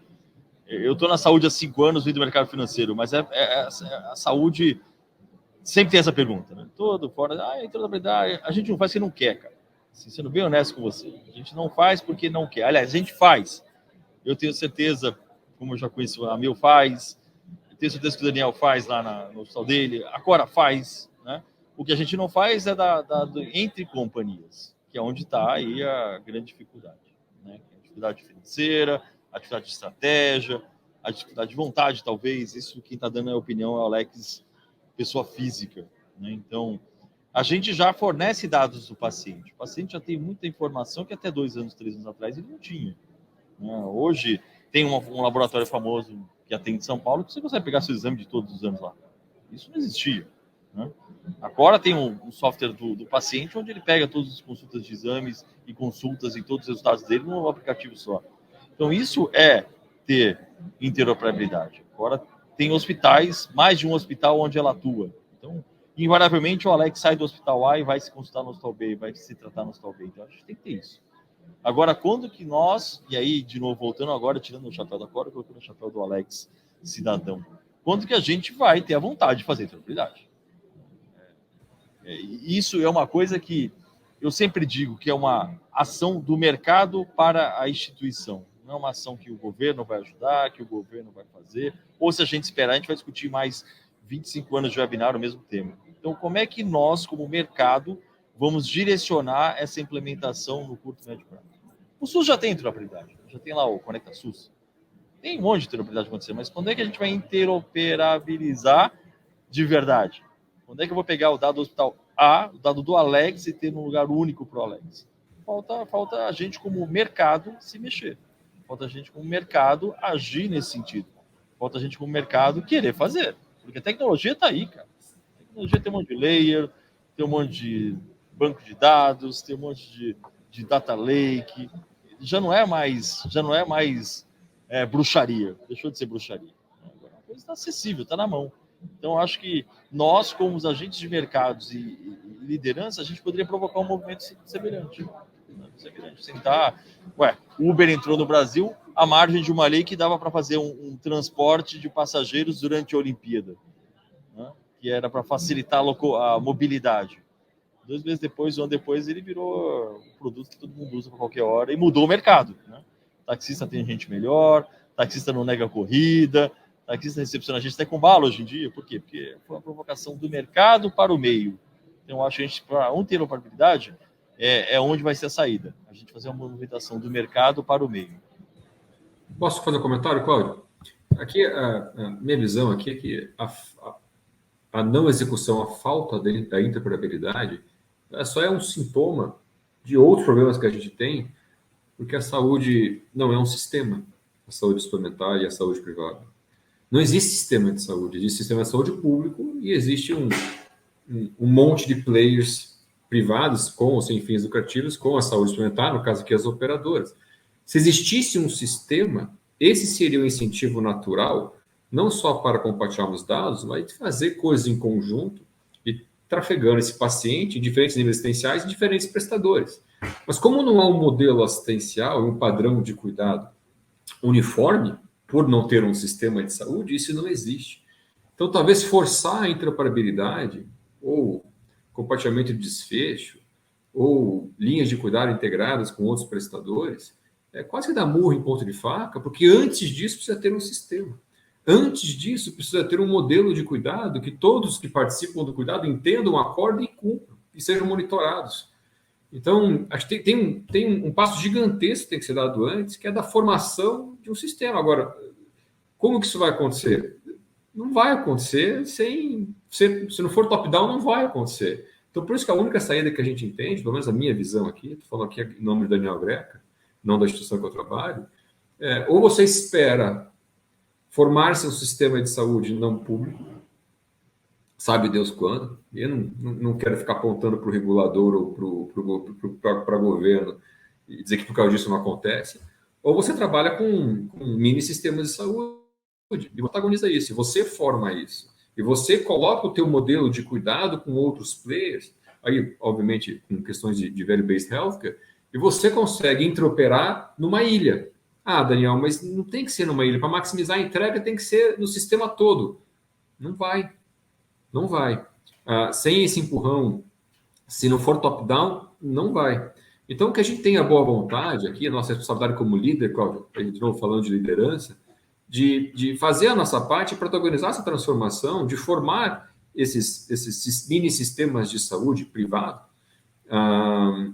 Eu estou na saúde há 5 anos, vim do mercado financeiro, mas a saúde sempre tem essa pergunta, né? Todo fora, interoperabilidade, a gente não faz porque não quer, cara. Assim, sendo bem honesto com você, a gente não faz porque não quer. Aliás, a gente faz. Eu tenho certeza, como eu já conheço, a Mil faz, eu tenho certeza que o Daniel faz lá no hospital dele, a Cora faz, né? O que a gente não faz é entre companhias, que é onde está aí a grande dificuldade, né? A dificuldade financeira, a dificuldade de estratégia, a dificuldade de vontade, talvez. Isso quem está dando a opinião é o Alex, pessoa física, né? Então, a gente já fornece dados do paciente. O paciente já tem muita informação que até 2 anos, 3 anos atrás ele não tinha, né? Hoje tem um laboratório famoso que atende em São Paulo que você consegue pegar seu exame de todos os anos lá. Isso não existia, né? Agora tem um software do paciente onde ele pega todas as consultas de exames e consultas e todos os resultados dele num aplicativo só. Então isso é ter interoperabilidade. Agora tem hospitais, mais de um hospital onde ela atua. Então, invariavelmente, o Alex sai do hospital A e vai se consultar no hospital B, vai se tratar no hospital B. Então, a gente tem que ter isso. Agora, quando que nós, e aí, de novo, voltando agora, tirando o chapéu da Cora, colocando o chapéu do Alex, cidadão, quando que a gente vai ter a vontade de fazer interoperabilidade? Isso é uma coisa que eu sempre digo que é uma ação do mercado para a instituição. Não é uma ação que o governo vai ajudar, que o governo vai fazer, ou se a gente esperar, a gente vai discutir mais 25 anos de webinar o mesmo tema. Então, como é que nós, como mercado, vamos direcionar essa implementação no curto e médio prazo? O SUS já tem interoperabilidade, já tem lá o Conecta SUS. Tem um monte de interoperabilidade acontecendo, mas quando é que a gente vai interoperabilizar de verdade? Quando é que eu vou pegar o dado do hospital A, o dado do Alex e ter um lugar único para o Alex? Falta a gente como mercado se mexer. Falta a gente como mercado agir nesse sentido. Falta a gente como mercado querer fazer. Porque a tecnologia está aí, cara. A tecnologia tem um monte de layer, tem um monte de banco de dados, tem um monte de data lake. Já não é mais bruxaria. Deixou de ser bruxaria. Agora, a coisa está acessível, está na mão. Então, acho que nós, como os agentes de mercados e liderança, a gente poderia provocar um movimento semelhante. Sentar, Uber entrou no Brasil à margem de uma lei que dava para fazer um transporte de passageiros durante a Olimpíada, né? Que era para facilitar a mobilidade. 2 meses depois, um ano depois, ele virou um produto que todo mundo usa para qualquer hora e mudou o mercado, né? Taxista tem gente melhor, taxista não nega corrida, taxista recepciona a gente até com bala hoje em dia. Por quê? Porque foi uma provocação do mercado para o meio. Então, acho que a gente, para interoperabilidade, é onde vai ser a saída. A gente fazer uma movimentação do mercado para o meio. Posso fazer um comentário, Cláudio? Aqui, a minha visão aqui é que a não execução, a falta da interoperabilidade, Só é um sintoma de outros problemas que a gente tem, porque a saúde não é um sistema, a saúde suplementar e a saúde privada. Não existe sistema de saúde, existe sistema de saúde público e existe um monte de players privados com ou sem fins lucrativos com a saúde suplementar, no caso aqui as operadoras. Se existisse um sistema, esse seria um incentivo natural, não só para compartilharmos dados, mas de fazer coisas em conjunto e trafegando esse paciente em diferentes níveis assistenciais e diferentes prestadores. Mas como não há um modelo assistencial e um padrão de cuidado uniforme, por não ter um sistema de saúde, isso não existe. Então, talvez forçar a interoperabilidade, ou compartilhamento de desfecho, ou linhas de cuidado integradas com outros prestadores, é quase que dar murro em ponta de faca, porque antes disso precisa ter um sistema. Antes disso, precisa ter um modelo de cuidado que todos que participam do cuidado entendam, acordem e cumpram, e sejam monitorados. Então, acho que tem um passo gigantesco que tem que ser dado antes, que é da formação de um sistema. Agora, como que isso vai acontecer? Não vai acontecer se não for top-down, não vai acontecer. Então, por isso que a única saída que a gente entende, pelo menos a minha visão aqui, estou falando aqui em nome do Daniel Greca, não da instituição que eu trabalho, ou você espera formar-se um sistema de saúde não público, sabe Deus quando, e eu não quero ficar apontando para o regulador ou para o governo e dizer que por causa disso não acontece, ou você trabalha com mini sistemas de saúde e protagoniza isso, e você forma isso, e você coloca o teu modelo de cuidado com outros players, aí, obviamente, com questões de value-based healthcare, e você consegue interoperar numa ilha. Ah, Daniel, mas não tem que ser numa ilha. Para maximizar a entrega, tem que ser no sistema todo. Não vai. Não vai. Sem esse empurrão, se não for top-down, não vai. Então, que a gente tenha boa vontade aqui, a nossa responsabilidade como líder, Cláudio, de novo falando de liderança, de fazer a nossa parte, protagonizar essa transformação, de formar esses mini sistemas de saúde privado,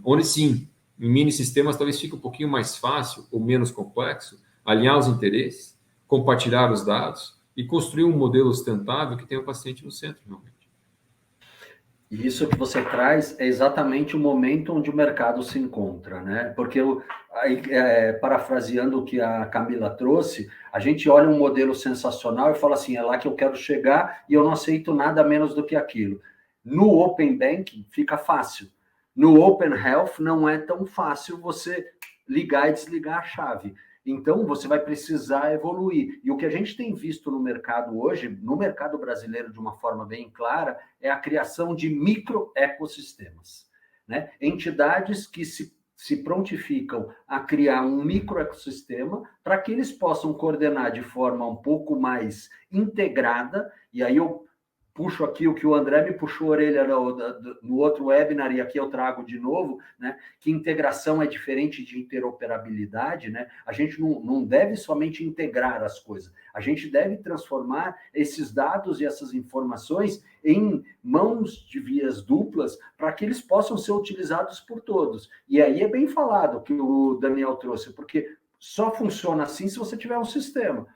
onde sim, em mini sistemas talvez fique um pouquinho mais fácil ou menos complexo alinhar os interesses, compartilhar os dados e construir um modelo sustentável que tenha o paciente no centro, realmente. E isso que você traz é exatamente o momento onde o mercado se encontra, né? Porque, parafraseando o que a Camila trouxe, a gente olha um modelo sensacional e fala assim, é lá que eu quero chegar e eu não aceito nada menos do que aquilo. No Open Banking fica fácil. No Open Health não é tão fácil você ligar e desligar a chave. Então, você vai precisar evoluir. E o que a gente tem visto no mercado hoje, no mercado brasileiro de uma forma bem clara, é a criação de microecossistemas, né? Entidades que se prontificam a criar um microecossistema para que eles possam coordenar de forma um pouco mais integrada, e aí eu puxo aqui o que o André me puxou a orelha no outro webinar, e aqui eu trago de novo, né, que integração é diferente de interoperabilidade, né? A gente não deve somente integrar as coisas, a gente deve transformar esses dados e essas informações em mãos de vias duplas para que eles possam ser utilizados por todos. E aí é bem falado que o Daniel trouxe, porque só funciona assim se você tiver um sistema.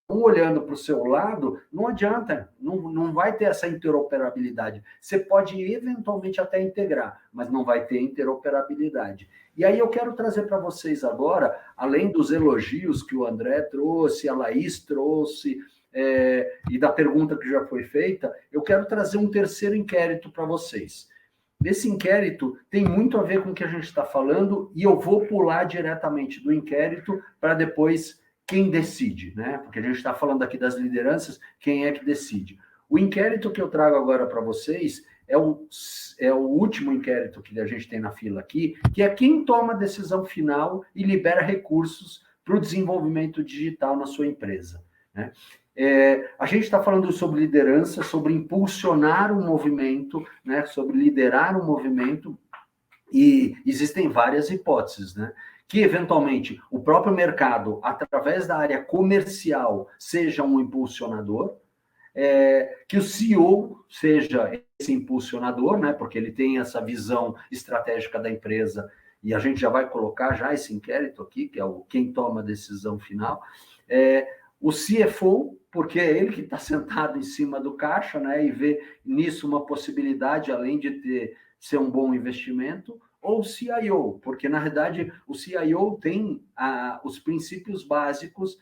Olhando para o seu lado, não adianta, não vai ter essa interoperabilidade. Você pode eventualmente até integrar, mas não vai ter interoperabilidade. E aí eu quero trazer para vocês agora, além dos elogios que o André trouxe, a Laís trouxe, e da pergunta que já foi feita, eu quero trazer um terceiro inquérito para vocês. Esse inquérito tem muito a ver com o que a gente está falando, e eu vou pular diretamente do inquérito para depois quem decide, né? Porque a gente está falando aqui das lideranças, quem é que decide? O inquérito que eu trago agora para vocês é o último inquérito que a gente tem na fila aqui, que é quem toma a decisão final e libera recursos para o desenvolvimento digital na sua empresa, né? A gente está falando sobre liderança, sobre impulsionar um movimento, né? Sobre liderar um movimento, e existem várias hipóteses, né? Que, eventualmente, o próprio mercado, através da área comercial, seja um impulsionador, que o CEO seja esse impulsionador, né, porque ele tem essa visão estratégica da empresa, e a gente já vai colocar já esse inquérito aqui, que é quem toma a decisão final, o CFO, porque é ele que está sentado em cima do caixa, né, e vê nisso uma possibilidade, além de ter ser um bom investimento, ou o CIO, porque, na verdade, o CIO tem os princípios básicos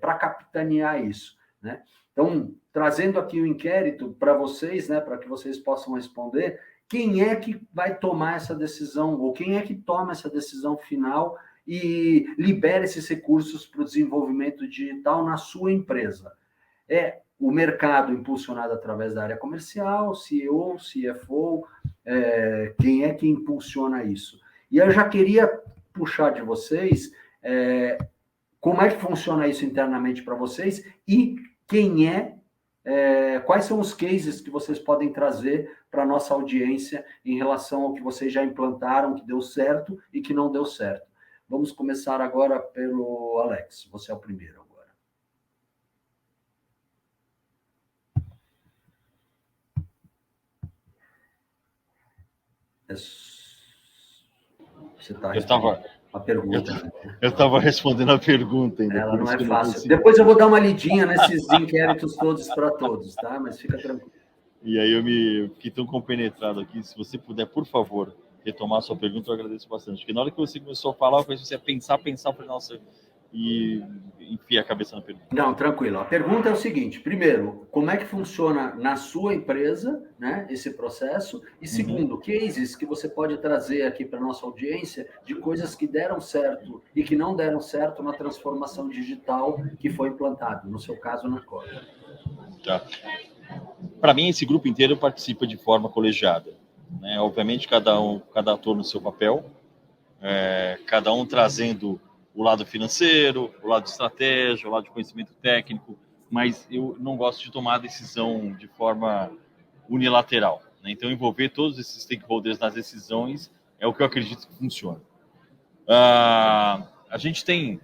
para capitanear isso, né? Então, trazendo aqui o inquérito para vocês, né, para que vocês possam responder, quem é que vai tomar essa decisão, ou quem é que toma essa decisão final e libera esses recursos para o desenvolvimento digital na sua empresa? É o mercado impulsionado através da área comercial, CEO, CFO, quem é que impulsiona isso? E eu já queria puxar de vocês como é que funciona isso internamente para vocês e quais são os cases que vocês podem trazer para a nossa audiência em relação ao que vocês já implantaram, que deu certo e que não deu certo. Vamos começar agora pelo Alex, você é o primeiro agora. Você está respondendo a pergunta. Eu estava respondendo a pergunta ainda. Ela não é fácil. Depois eu vou dar uma lidinha nesses inquéritos todos para todos, tá? Mas fica tranquilo. E aí eu fiquei tão compenetrado aqui. Se você puder, por favor, retomar a sua pergunta, eu agradeço bastante. Porque na hora que você começou a falar, eu comecei a pensar, eu falei, nossa, e enfia a cabeça na pergunta. Não, tranquilo. A pergunta é o seguinte: primeiro, como é que funciona na sua empresa, né, esse processo? E segundo, cases que você pode trazer aqui para a nossa audiência de coisas que deram certo e que não deram certo na transformação digital que foi implantado, no seu caso, na Cora. Tá. Para mim, esse grupo inteiro participa de forma colegiada, né? Obviamente, cada ator no seu papel, cada um trazendo o lado financeiro, o lado de estratégia, o lado de conhecimento técnico, mas eu não gosto de tomar decisão de forma unilateral, né? Então, envolver todos esses stakeholders nas decisões é o que eu acredito que funciona. A gente tem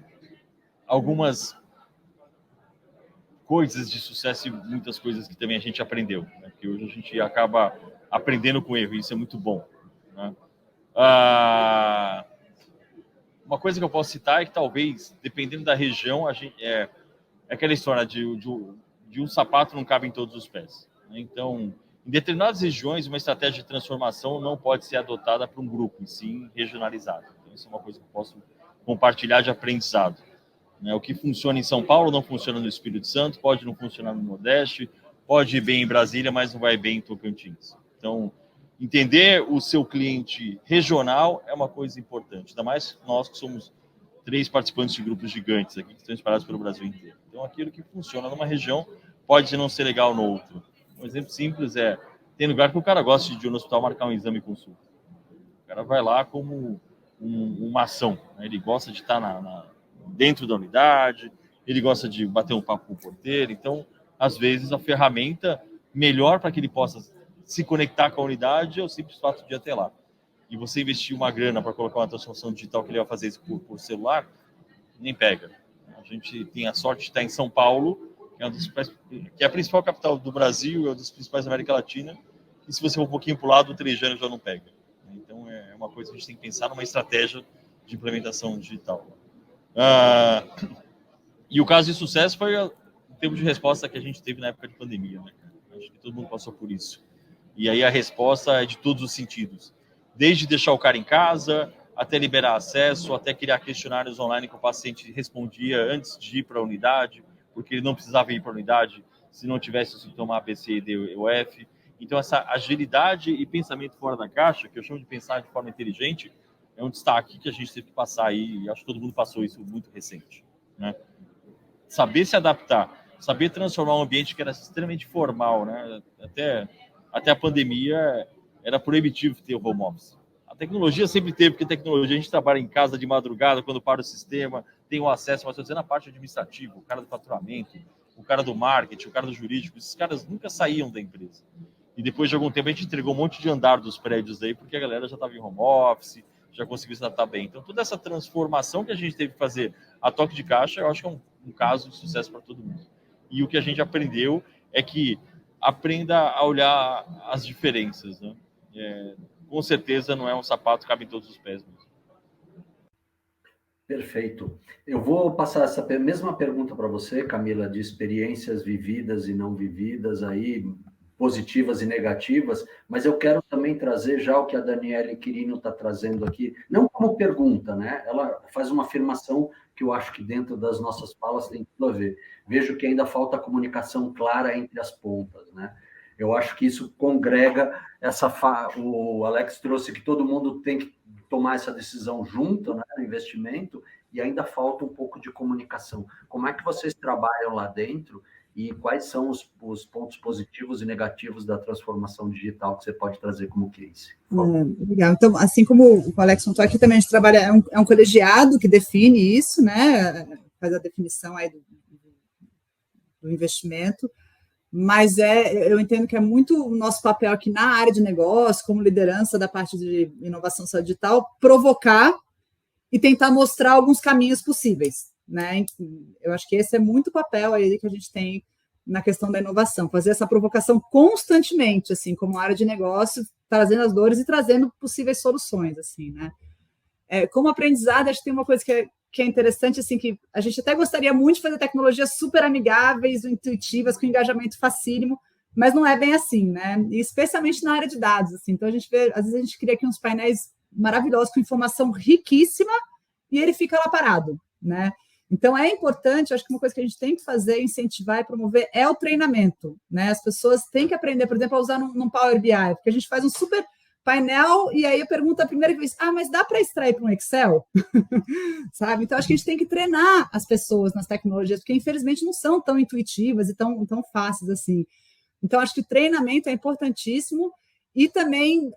algumas coisas de sucesso e muitas coisas que também a gente aprendeu, né? Que hoje a gente acaba aprendendo com erro, e isso é muito bom, né? Uma coisa que eu posso citar é que talvez, dependendo da região, a gente, é aquela história de um sapato não cabe em todos os pés, né? Então, em determinadas regiões, uma estratégia de transformação não pode ser adotada para um grupo, e sim regionalizada. Então, isso é uma coisa que eu posso compartilhar de aprendizado, né? O que funciona em São Paulo não funciona no Espírito Santo, pode não funcionar no Nordeste, pode ir bem em Brasília, mas não vai bem em Tocantins. Então, entender o seu cliente regional é uma coisa importante, ainda mais nós que somos 3 participantes de grupos gigantes aqui, que estão espalhados pelo Brasil inteiro. Então, aquilo que funciona numa região pode não ser legal no outro. Um exemplo simples tem lugar que o cara gosta de ir no hospital marcar um exame e consulta. O cara vai lá como uma ação, né? Ele gosta de estar dentro da unidade, ele gosta de bater um papo com o porteiro. Então, às vezes, a ferramenta melhor para que ele possa se conectar com a unidade é o simples fato de ir até lá. E você investir uma grana para colocar uma transformação digital que ele vai fazer isso por celular, nem pega. A gente tem a sorte de estar em São Paulo, que é a principal capital do Brasil, é uma das principais da América Latina, e se você for um pouquinho para o lado, o 3G já não pega. Então, é uma coisa que a gente tem que pensar numa estratégia de implementação digital. E o caso de sucesso foi o tempo de resposta que a gente teve na época de pandemia, né? Acho que todo mundo passou por isso. E aí a resposta é de todos os sentidos. Desde deixar o cara em casa, até liberar acesso, até criar questionários online que o paciente respondia antes de ir para a unidade, porque ele não precisava ir para a unidade se não tivesse o sintoma A, B, C, D ou F. Então, essa agilidade e pensamento fora da caixa, que eu chamo de pensar de forma inteligente, é um destaque que a gente teve que passar aí, e acho que todo mundo passou isso muito recente, né? Saber se adaptar, saber transformar um ambiente que era extremamente formal, né? Até a pandemia era proibitivo ter o home office. A tecnologia sempre teve, porque tecnologia a gente trabalha em casa de madrugada, quando para o sistema, tem o acesso, mas estou dizendo a parte administrativa, o cara do faturamento, o cara do marketing, o cara do jurídico, esses caras nunca saíam da empresa. E depois de algum tempo a gente entregou um monte de andar dos prédios aí, porque a galera já estava em home office, já conseguiu se adaptar bem. Então, toda essa transformação que a gente teve que fazer a toque de caixa, eu acho que é um caso de sucesso para todo mundo. E o que a gente aprendeu é que aprenda a olhar as diferenças, né? Com certeza não é um sapato que cabe em todos os pés mesmo. Perfeito. Eu vou passar essa mesma pergunta para você, Camila, de experiências vividas e não vividas aí, positivas e negativas, mas eu quero também trazer já o que a Daniele Quirino está trazendo aqui, não como pergunta, né? Ela faz uma afirmação que eu acho que dentro das nossas falas tem tudo a ver. Vejo que ainda falta comunicação clara entre as pontas, né? Eu acho que isso congrega o Alex trouxe que todo mundo tem que tomar essa decisão junto, né, no investimento, e ainda falta um pouco de comunicação. Como é que vocês trabalham lá dentro e quais são os pontos positivos e negativos da transformação digital que você pode trazer como case? Legal. Então, assim como o Alex contou aqui, também a gente trabalha, é um colegiado que define isso, né? Faz a definição aí do investimento, mas eu entendo que é muito o nosso papel aqui na área de negócio, como liderança da parte de inovação digital, provocar e tentar mostrar alguns caminhos possíveis, né? Eu acho que esse é muito o papel aí que a gente tem na questão da inovação, fazer essa provocação constantemente, assim, como área de negócio, trazendo as dores e trazendo possíveis soluções, assim, né? Como aprendizado, acho que tem uma coisa que é interessante, assim, que a gente até gostaria muito de fazer tecnologias super amigáveis, intuitivas, com engajamento facílimo, mas não é bem assim, né? E especialmente na área de dados, assim. Então, a gente vê, às vezes a gente cria aqui uns painéis maravilhosos, com informação riquíssima, e ele fica lá parado, né? Então, é importante, acho que uma coisa que a gente tem que fazer, incentivar e promover é o treinamento, né? As pessoas têm que aprender, por exemplo, a usar num Power BI, porque a gente faz um super painel e aí a pergunta primeira que eu disse, mas dá para extrair para um Excel? Sabe? Então, acho que a gente tem que treinar as pessoas nas tecnologias, porque, infelizmente, não são tão intuitivas e tão fáceis assim. Então, acho que o treinamento é importantíssimo e também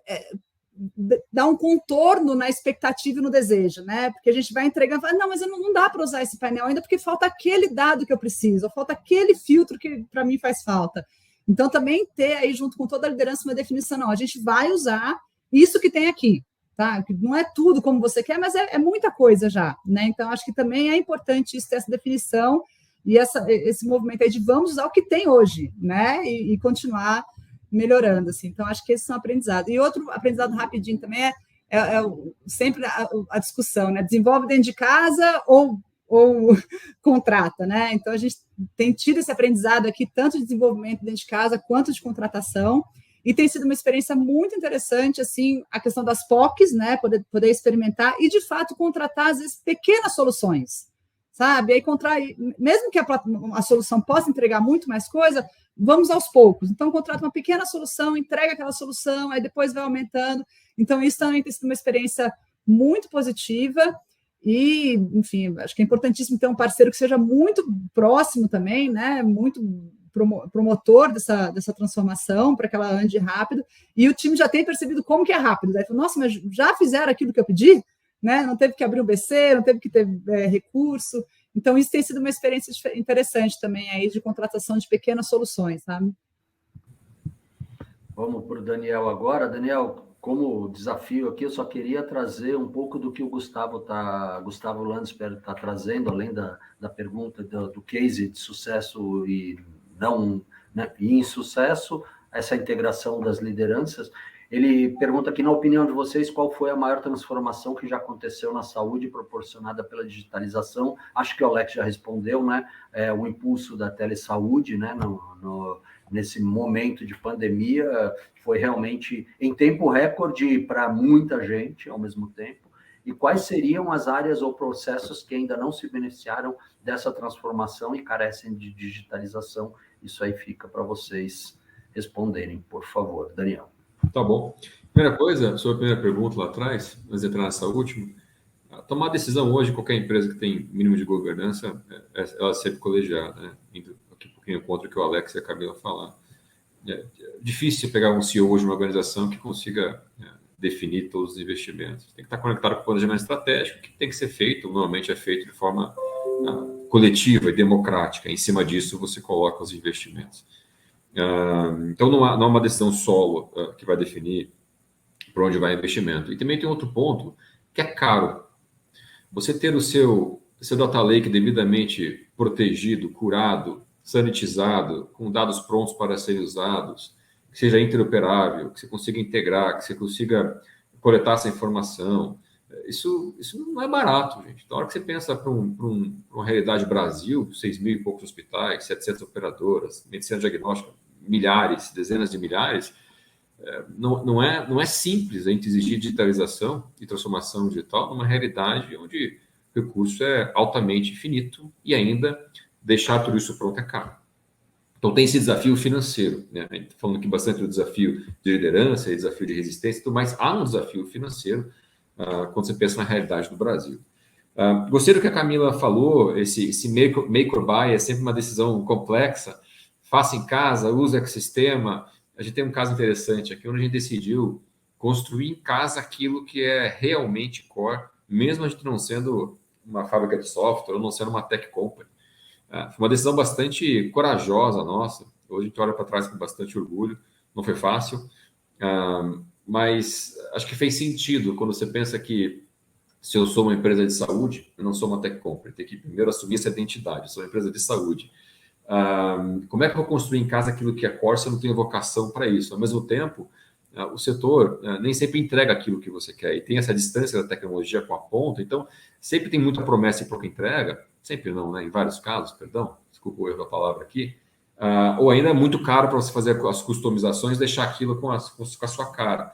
dar um contorno na expectativa e no desejo, né? Porque a gente vai entregando e fala, não, mas não dá para usar esse painel ainda porque falta aquele dado que eu preciso, ou falta aquele filtro que para mim faz falta. Então, também ter aí, junto com toda a liderança, uma definição, não, a gente vai usar isso que tem aqui, tá? Não é tudo como você quer, mas é muita coisa já, né? Então, acho que também é importante isso, ter essa definição e esse movimento aí de vamos usar o que tem hoje, né? E continuar melhorando, assim. Então, acho que esses são aprendizados. E outro aprendizado rapidinho também sempre a discussão, né? Desenvolve dentro de casa ou contrata, né? Então, a gente tem tido esse aprendizado aqui, tanto de desenvolvimento dentro de casa, quanto de contratação, e tem sido uma experiência muito interessante, assim, a questão das POCs, né? Poder experimentar e, de fato, contratar, às vezes, pequenas soluções, sabe? Aí, mesmo que a solução possa entregar muito mais coisa, vamos aos poucos. Então, contrata uma pequena solução, entrega aquela solução, aí depois vai aumentando. Então, isso também tem sido uma experiência muito positiva. E, enfim, acho que é importantíssimo ter um parceiro que seja muito próximo também, né? Muito promotor dessa transformação para que ela ande rápido. E o time já tem percebido como que é rápido. Daí falou, nossa, mas já fizeram aquilo que eu pedi? Né? Não teve que abrir um BC, não teve que ter recurso. Então, isso tem sido uma experiência interessante também aí de contratação de pequenas soluções, sabe? Vamos para o Daniel agora. Daniel, como desafio aqui, eu só queria trazer um pouco do que o Gustavo Landsberg está trazendo, além da pergunta do case de sucesso e não, né, e insucesso, essa integração das lideranças. Ele pergunta aqui, na opinião de vocês, qual foi a maior transformação que já aconteceu na saúde proporcionada pela digitalização? Acho que o Alex já respondeu, né? O impulso da telesaúde, né? Nesse momento de pandemia, foi realmente em tempo recorde para muita gente ao mesmo tempo. E quais seriam as áreas ou processos que ainda não se beneficiaram dessa transformação e carecem de digitalização? Isso aí fica para vocês responderem, por favor. Daniel. Tá bom. Primeira coisa, sobre a primeira pergunta lá atrás, antes de entrar nessa última, tomar decisão hoje, qualquer empresa que tem mínimo de governança, ela é sempre colegiada, né? Indo aqui um pouquinho contra o que o Alex e a Camila falaram. É difícil pegar um CEO hoje de uma organização que consiga definir todos os investimentos. Tem que estar conectado com o planejamento estratégico, que tem que ser feito, normalmente é feito de forma coletiva e democrática. Em cima disso, você coloca os investimentos. Então, não é uma decisão solo que vai definir para onde vai o investimento. E também tem outro ponto, que é caro. Você ter o seu data lake devidamente protegido, curado, sanitizado, com dados prontos para serem usados, que seja interoperável, que você consiga integrar, que você consiga coletar essa informação. Isso não é barato, gente. Na hora que você pensa para uma realidade Brasil, 6.000 e poucos hospitais, 700 operadoras, medicina diagnóstica, milhares, dezenas de milhares, não é simples a gente exigir digitalização e transformação digital numa realidade onde o recurso é altamente finito e ainda deixar tudo isso pronto é caro. Então, tem esse desafio financeiro, né? A gente está falando aqui bastante do desafio de liderança e desafio de resistência, mas há um desafio financeiro quando você pensa na realidade do Brasil. Gostei do que a Camila falou, esse make or buy é sempre uma decisão complexa, faça em casa, use o ecossistema. A gente tem um caso interessante aqui, onde a gente decidiu construir em casa aquilo que é realmente core, mesmo a gente não sendo uma fábrica de software ou não sendo uma tech company. Foi uma decisão bastante corajosa nossa. Hoje a gente olha para trás com bastante orgulho. Não foi fácil, mas acho que fez sentido quando você pensa que se eu sou uma empresa de saúde, eu não sou uma tech company. Tem que primeiro assumir essa identidade. Eu sou uma empresa de saúde. Como é que eu vou construir em casa aquilo que é core se eu não tenho vocação para isso? Ao mesmo tempo, o setor nem sempre entrega aquilo que você quer. E tem essa distância da tecnologia com a ponta. Então, sempre tem muita promessa e pouca entrega. Sempre não, né? Em vários casos, perdão, desculpa o erro da palavra aqui, ou ainda é muito caro para você fazer as customizações, deixar aquilo com a sua cara.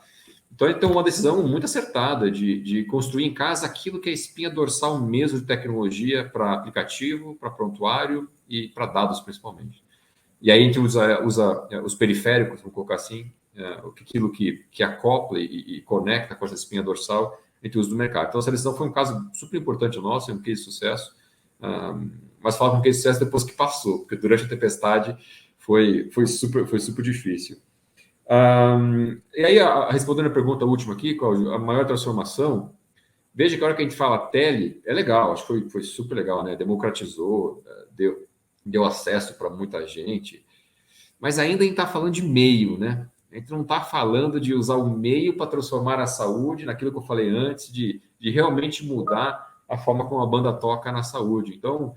Então, ele tem uma decisão muito acertada de construir em casa aquilo que é a espinha dorsal mesmo de tecnologia para aplicativo, para prontuário e para dados, principalmente. E aí a gente usa os periféricos, vamos colocar assim, aquilo que acopla e conecta com essa espinha dorsal, a gente usa no mercado. Então, essa decisão foi um caso super importante nosso, um case de sucesso, mas fala com um case de sucesso depois que passou, porque durante a tempestade foi super difícil. E aí, respondendo a pergunta última aqui, Cláudio, a maior transformação, veja que a hora que a gente fala tele, é legal, acho que foi super legal, né? Democratizou, deu acesso para muita gente, mas ainda a gente está falando de meio, né? A gente não está falando de usar o meio para transformar a saúde, naquilo que eu falei antes, de realmente mudar a forma como a banda toca na saúde. Então,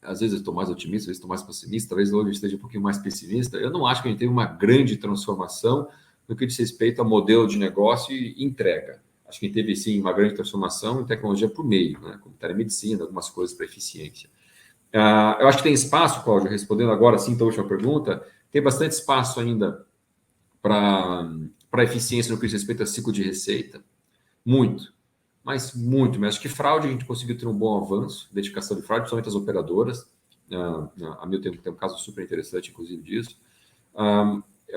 às vezes eu estou mais otimista, às vezes estou mais pessimista, talvez hoje eu esteja um pouquinho mais pessimista. Eu não acho que a gente teve uma grande transformação no que diz respeito a modelo de negócio e entrega. Acho que a gente teve, sim, uma grande transformação em tecnologia por meio, né? Como telemedicina, algumas coisas para eficiência. Eu acho que tem espaço, Cláudio, respondendo agora sim, então, a última pergunta, tem bastante espaço ainda para eficiência no que diz respeito a ciclo de receita. Muito. Mas muito. Mas acho que fraude a gente conseguiu ter um bom avanço, identificação de fraude, principalmente as operadoras. A Mil tem um caso super interessante, inclusive, disso.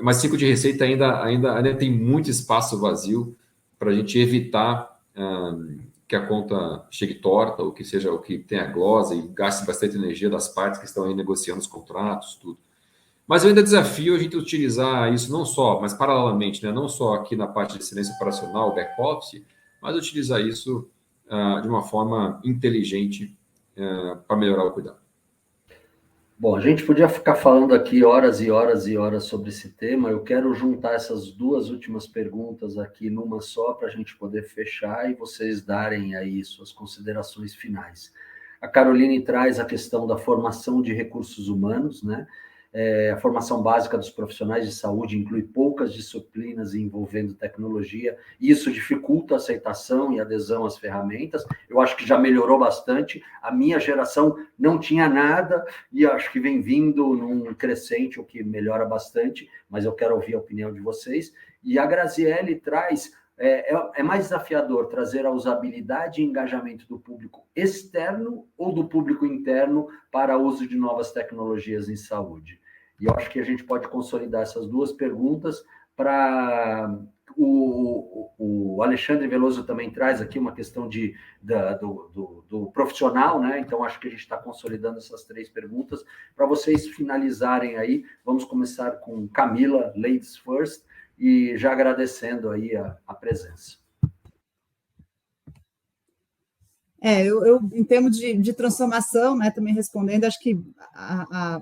Mas ciclo de receita ainda tem muito espaço vazio para a gente evitar que a conta chegue torta, ou que seja, o que tenha glosa e gaste bastante energia das partes que estão aí negociando os contratos, tudo. Mas eu ainda desafio a gente utilizar isso não só, mas paralelamente, né? Não só aqui na parte de excelência operacional, back-office, mas utilizar isso de uma forma inteligente para melhorar o cuidado. Bom, a gente podia ficar falando aqui horas e horas e horas sobre esse tema. Eu quero juntar essas duas últimas perguntas aqui numa só para a gente poder fechar e vocês darem aí suas considerações finais. A Caroline traz a questão da formação de recursos humanos, né? A formação básica dos profissionais de saúde inclui poucas disciplinas envolvendo tecnologia, e isso dificulta a aceitação e adesão às ferramentas. Eu acho que já melhorou bastante. A minha geração não tinha nada, e acho que vem vindo num crescente, o que melhora bastante, mas eu quero ouvir a opinião de vocês. E a Graziele traz... É mais desafiador trazer a usabilidade e engajamento do público externo ou do público interno para o uso de novas tecnologias em saúde? E eu acho que a gente pode consolidar essas duas perguntas para... O Alexandre Veloso também traz aqui uma questão do profissional, né? Então, acho que a gente está consolidando essas três perguntas. Para vocês finalizarem aí, vamos começar com Camila, ladies first, e já agradecendo aí a presença. Eu em termos de transformação, né, também respondendo, acho que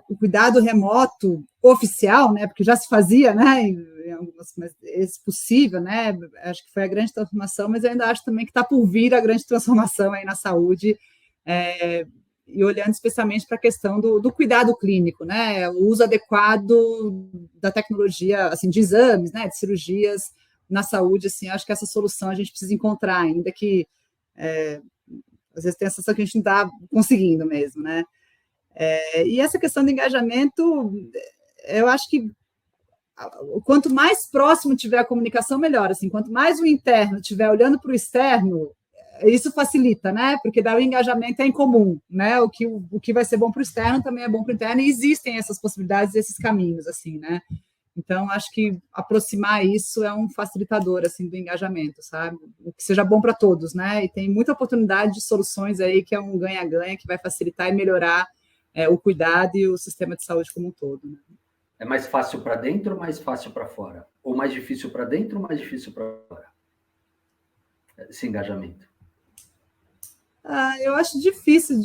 o cuidado remoto oficial, né, porque já se fazia, né, em algumas, mas esse possível, né, acho que foi a grande transformação, mas eu ainda acho também que está por vir a grande transformação aí na saúde, e olhando especialmente para a questão do cuidado clínico, né, o uso adequado da tecnologia, assim, de exames, né, de cirurgias na saúde, assim, acho que essa solução a gente precisa encontrar, ainda que às vezes tem a sensação que a gente não está conseguindo mesmo, né? E essa questão do engajamento, eu acho que quanto mais próximo tiver a comunicação, melhor. Assim, quanto mais o interno estiver olhando para o externo, isso facilita, né? Porque daí o engajamento é em comum, né? O que vai ser bom para o externo também é bom para o interno, e existem essas possibilidades, esses caminhos, assim, né? Então, acho que aproximar isso é um facilitador, assim, do engajamento, sabe? O que seja bom para todos, né? E tem muita oportunidade de soluções aí que é um ganha-ganha, que vai facilitar e melhorar o cuidado e o sistema de saúde como um todo, né? É mais fácil para dentro ou mais fácil para fora? Ou mais difícil para dentro ou mais difícil para fora? Esse engajamento. Eu acho difícil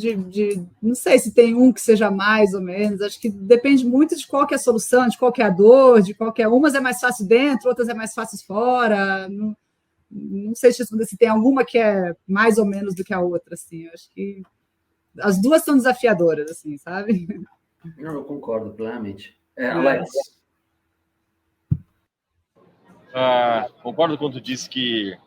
não sei se tem um que seja mais ou menos, acho que depende muito de qual que é a solução, de qual que é a dor, de qual que é. Umas é mais fácil dentro, outras é mais fácil fora. Não sei se tem alguma que é mais ou menos do que a outra, assim. Acho que as duas são desafiadoras, assim, sabe? Não, eu concordo plenamente. Alex. Concordo quando tu disse que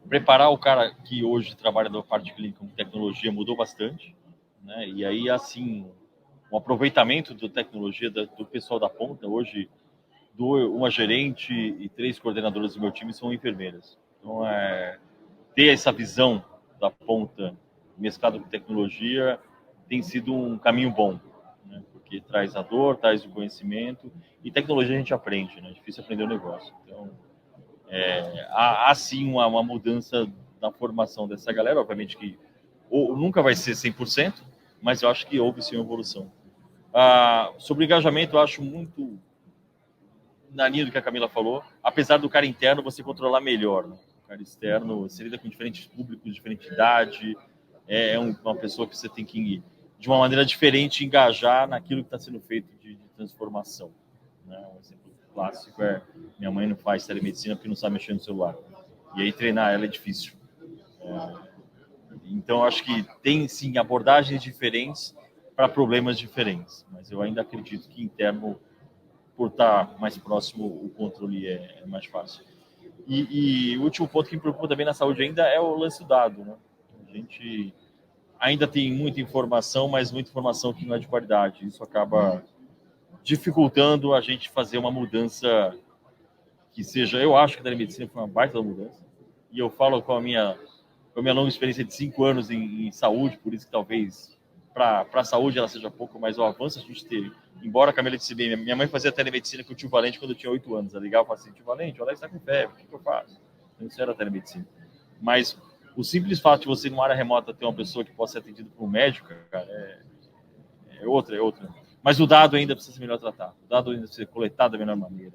preparar o cara que hoje trabalha da parte clínica com tecnologia mudou bastante, né? E aí, assim, um aproveitamento da tecnologia do pessoal da ponta. Hoje, uma gerente e 3 coordenadoras do meu time são enfermeiras. Então, ter essa visão da ponta mesclado com tecnologia tem sido um caminho bom, né? Porque traz a dor, traz o conhecimento, e tecnologia a gente aprende, né? É difícil aprender o negócio. Então, há sim uma mudança na formação dessa galera, obviamente que nunca vai ser 100%, mas eu acho que houve sim uma evolução. Sobre engajamento, eu acho muito na linha do que a Camila falou, apesar do cara interno você controlar melhor, né? O cara externo, você lida com diferentes públicos, diferente idade, uma pessoa que você tem que, de uma maneira diferente, engajar naquilo que está sendo feito de transformação, né? Um exemplo clássico minha mãe não faz telemedicina porque não sabe mexer no celular. E aí treinar ela é difícil. Então, acho que tem, sim, abordagens diferentes para problemas diferentes. Mas eu ainda acredito que interno, por estar mais próximo, o controle é mais fácil. E o último ponto que me preocupa também na saúde ainda é o lance do dado, né? A gente ainda tem muita informação, mas muita informação que não é de qualidade. Isso acaba dificultando a gente fazer uma mudança que seja... Eu acho que a telemedicina foi uma baita mudança. E eu falo com a minha longa experiência de 5 anos em saúde, por isso que talvez para a saúde ela seja pouco, mas o avanço a gente teve. Embora a Camila disse bem, minha mãe fazia telemedicina com o tio Valente quando eu tinha 8 anos. Ela ligava e falava assim: tio Valente, o Alex está com febre, o que eu faço? Isso era telemedicina. Mas o simples fato de você, numa área remota, ter uma pessoa que possa ser atendida por um médico, cara, é outra. Mas o dado ainda precisa ser melhor tratado. O dado ainda precisa ser coletado da melhor maneira,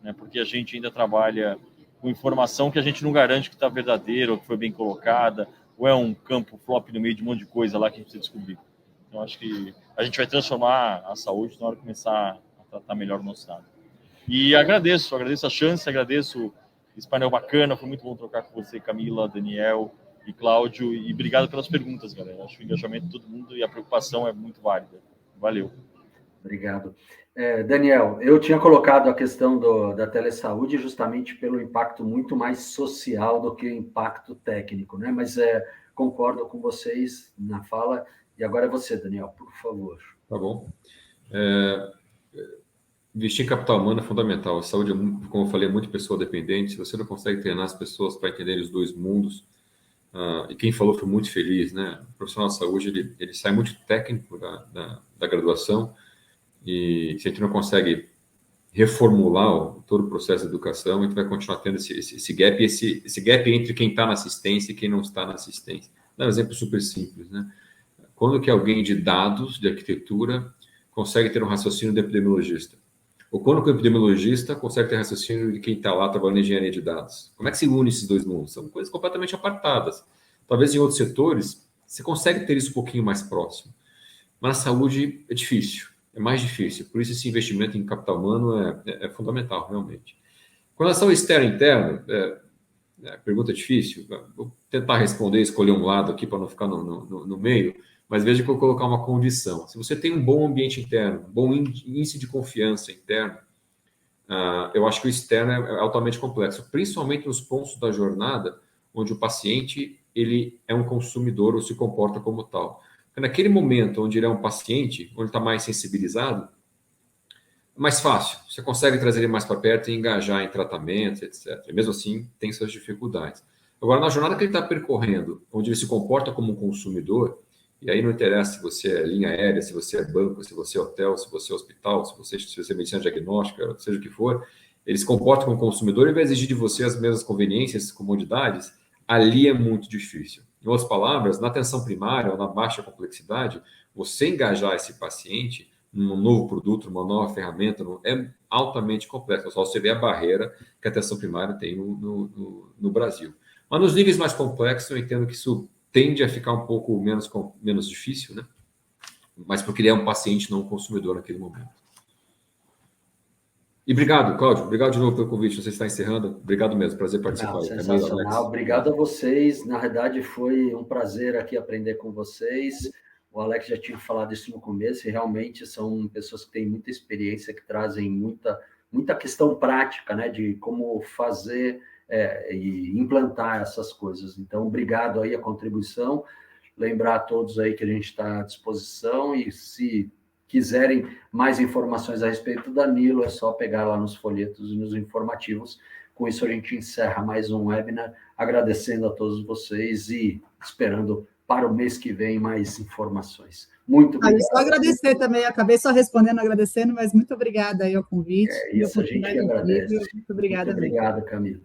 né? Porque a gente ainda trabalha com informação que a gente não garante que está verdadeira ou que foi bem colocada, ou é um campo flop no meio de um monte de coisa lá que a gente precisa descobrir. Então, acho que a gente vai transformar a saúde na hora de começar a tratar melhor o nosso dado. E agradeço a chance, agradeço esse painel bacana, foi muito bom trocar com você, Camila, Daniel e Cláudio, e obrigado pelas perguntas, galera. Acho que o engajamento de todo mundo e a preocupação é muito válida. Valeu. Obrigado. Daniel, eu tinha colocado a questão da telesaúde justamente pelo impacto muito mais social do que o impacto técnico, né? Mas concordo com vocês na fala. E agora é você, Daniel, por favor. Tá bom. Investir em capital humano é fundamental. A saúde, como eu falei, é muito pessoa dependente. Se você não consegue treinar as pessoas para entenderem os dois mundos, e quem falou foi muito feliz, né? O profissional de saúde, ele sai muito técnico da graduação, e se a gente não consegue reformular todo o processo de educação, a gente vai continuar tendo esse gap, esse gap entre quem está na assistência e quem não está na assistência. Dá um exemplo super simples, né? Quando que alguém de dados, de arquitetura, consegue ter um raciocínio de epidemiologista? Ou quando que o epidemiologista consegue ter raciocínio de quem está lá trabalhando em engenharia de dados? Como é que se une esses dois mundos? São coisas completamente apartadas. Talvez em outros setores, você consegue ter isso um pouquinho mais próximo. Mas na saúde é difícil, é mais difícil. Por isso esse investimento em capital humano é fundamental, realmente. Com relação ao externo e interno, pergunta difícil. Vou tentar responder, escolher um lado aqui para não ficar no meio, mas veja que eu vou colocar uma condição. Se você tem um bom ambiente interno, bom índice de confiança interno, eu acho que o externo é altamente complexo, principalmente nos pontos da jornada onde o paciente ele é um consumidor ou se comporta como tal. Naquele momento onde ele é um paciente, onde está mais sensibilizado, é mais fácil. Você consegue trazer ele mais para perto e engajar em tratamentos, etc. E mesmo assim, tem suas dificuldades. Agora, na jornada que ele está percorrendo, onde ele se comporta como um consumidor, e aí não interessa se você é linha aérea, se você é banco, se você é hotel, se você é hospital, se você é medicina diagnóstica, seja o que for, ele se comporta como consumidor e vai exigir de você as mesmas conveniências, comodidades, ali é muito difícil. Em outras palavras, na atenção primária ou na baixa complexidade, você engajar esse paciente num novo produto, numa nova ferramenta, é altamente complexo. Só você vê a barreira que a atenção primária tem no Brasil. Mas nos níveis mais complexos, eu entendo que isso tende a ficar um pouco menos difícil, né? Mas porque ele é um paciente, não um consumidor naquele momento. E obrigado, Cláudio. Obrigado de novo pelo convite. Você está encerrando. Obrigado mesmo. Prazer participar. Sensacional. Obrigado a vocês. Na verdade, foi um prazer aqui aprender com vocês. O Alex já tinha falado isso no começo, e realmente são pessoas que têm muita experiência, que trazem muita questão prática, né, de como fazer e implantar essas coisas. Então, obrigado aí a contribuição. Lembrar a todos aí que a gente está à disposição, e se quiserem mais informações a respeito da Nilo, é só pegar lá nos folhetos e nos informativos. Com isso, a gente encerra mais um webinar, agradecendo a todos vocês e esperando para o mês que vem mais informações. Muito obrigado. Só agradecer também, acabei só respondendo, agradecendo, mas muito obrigada aí ao convite. Isso, a gente agradece. Muito obrigada. Muito obrigado, Camila.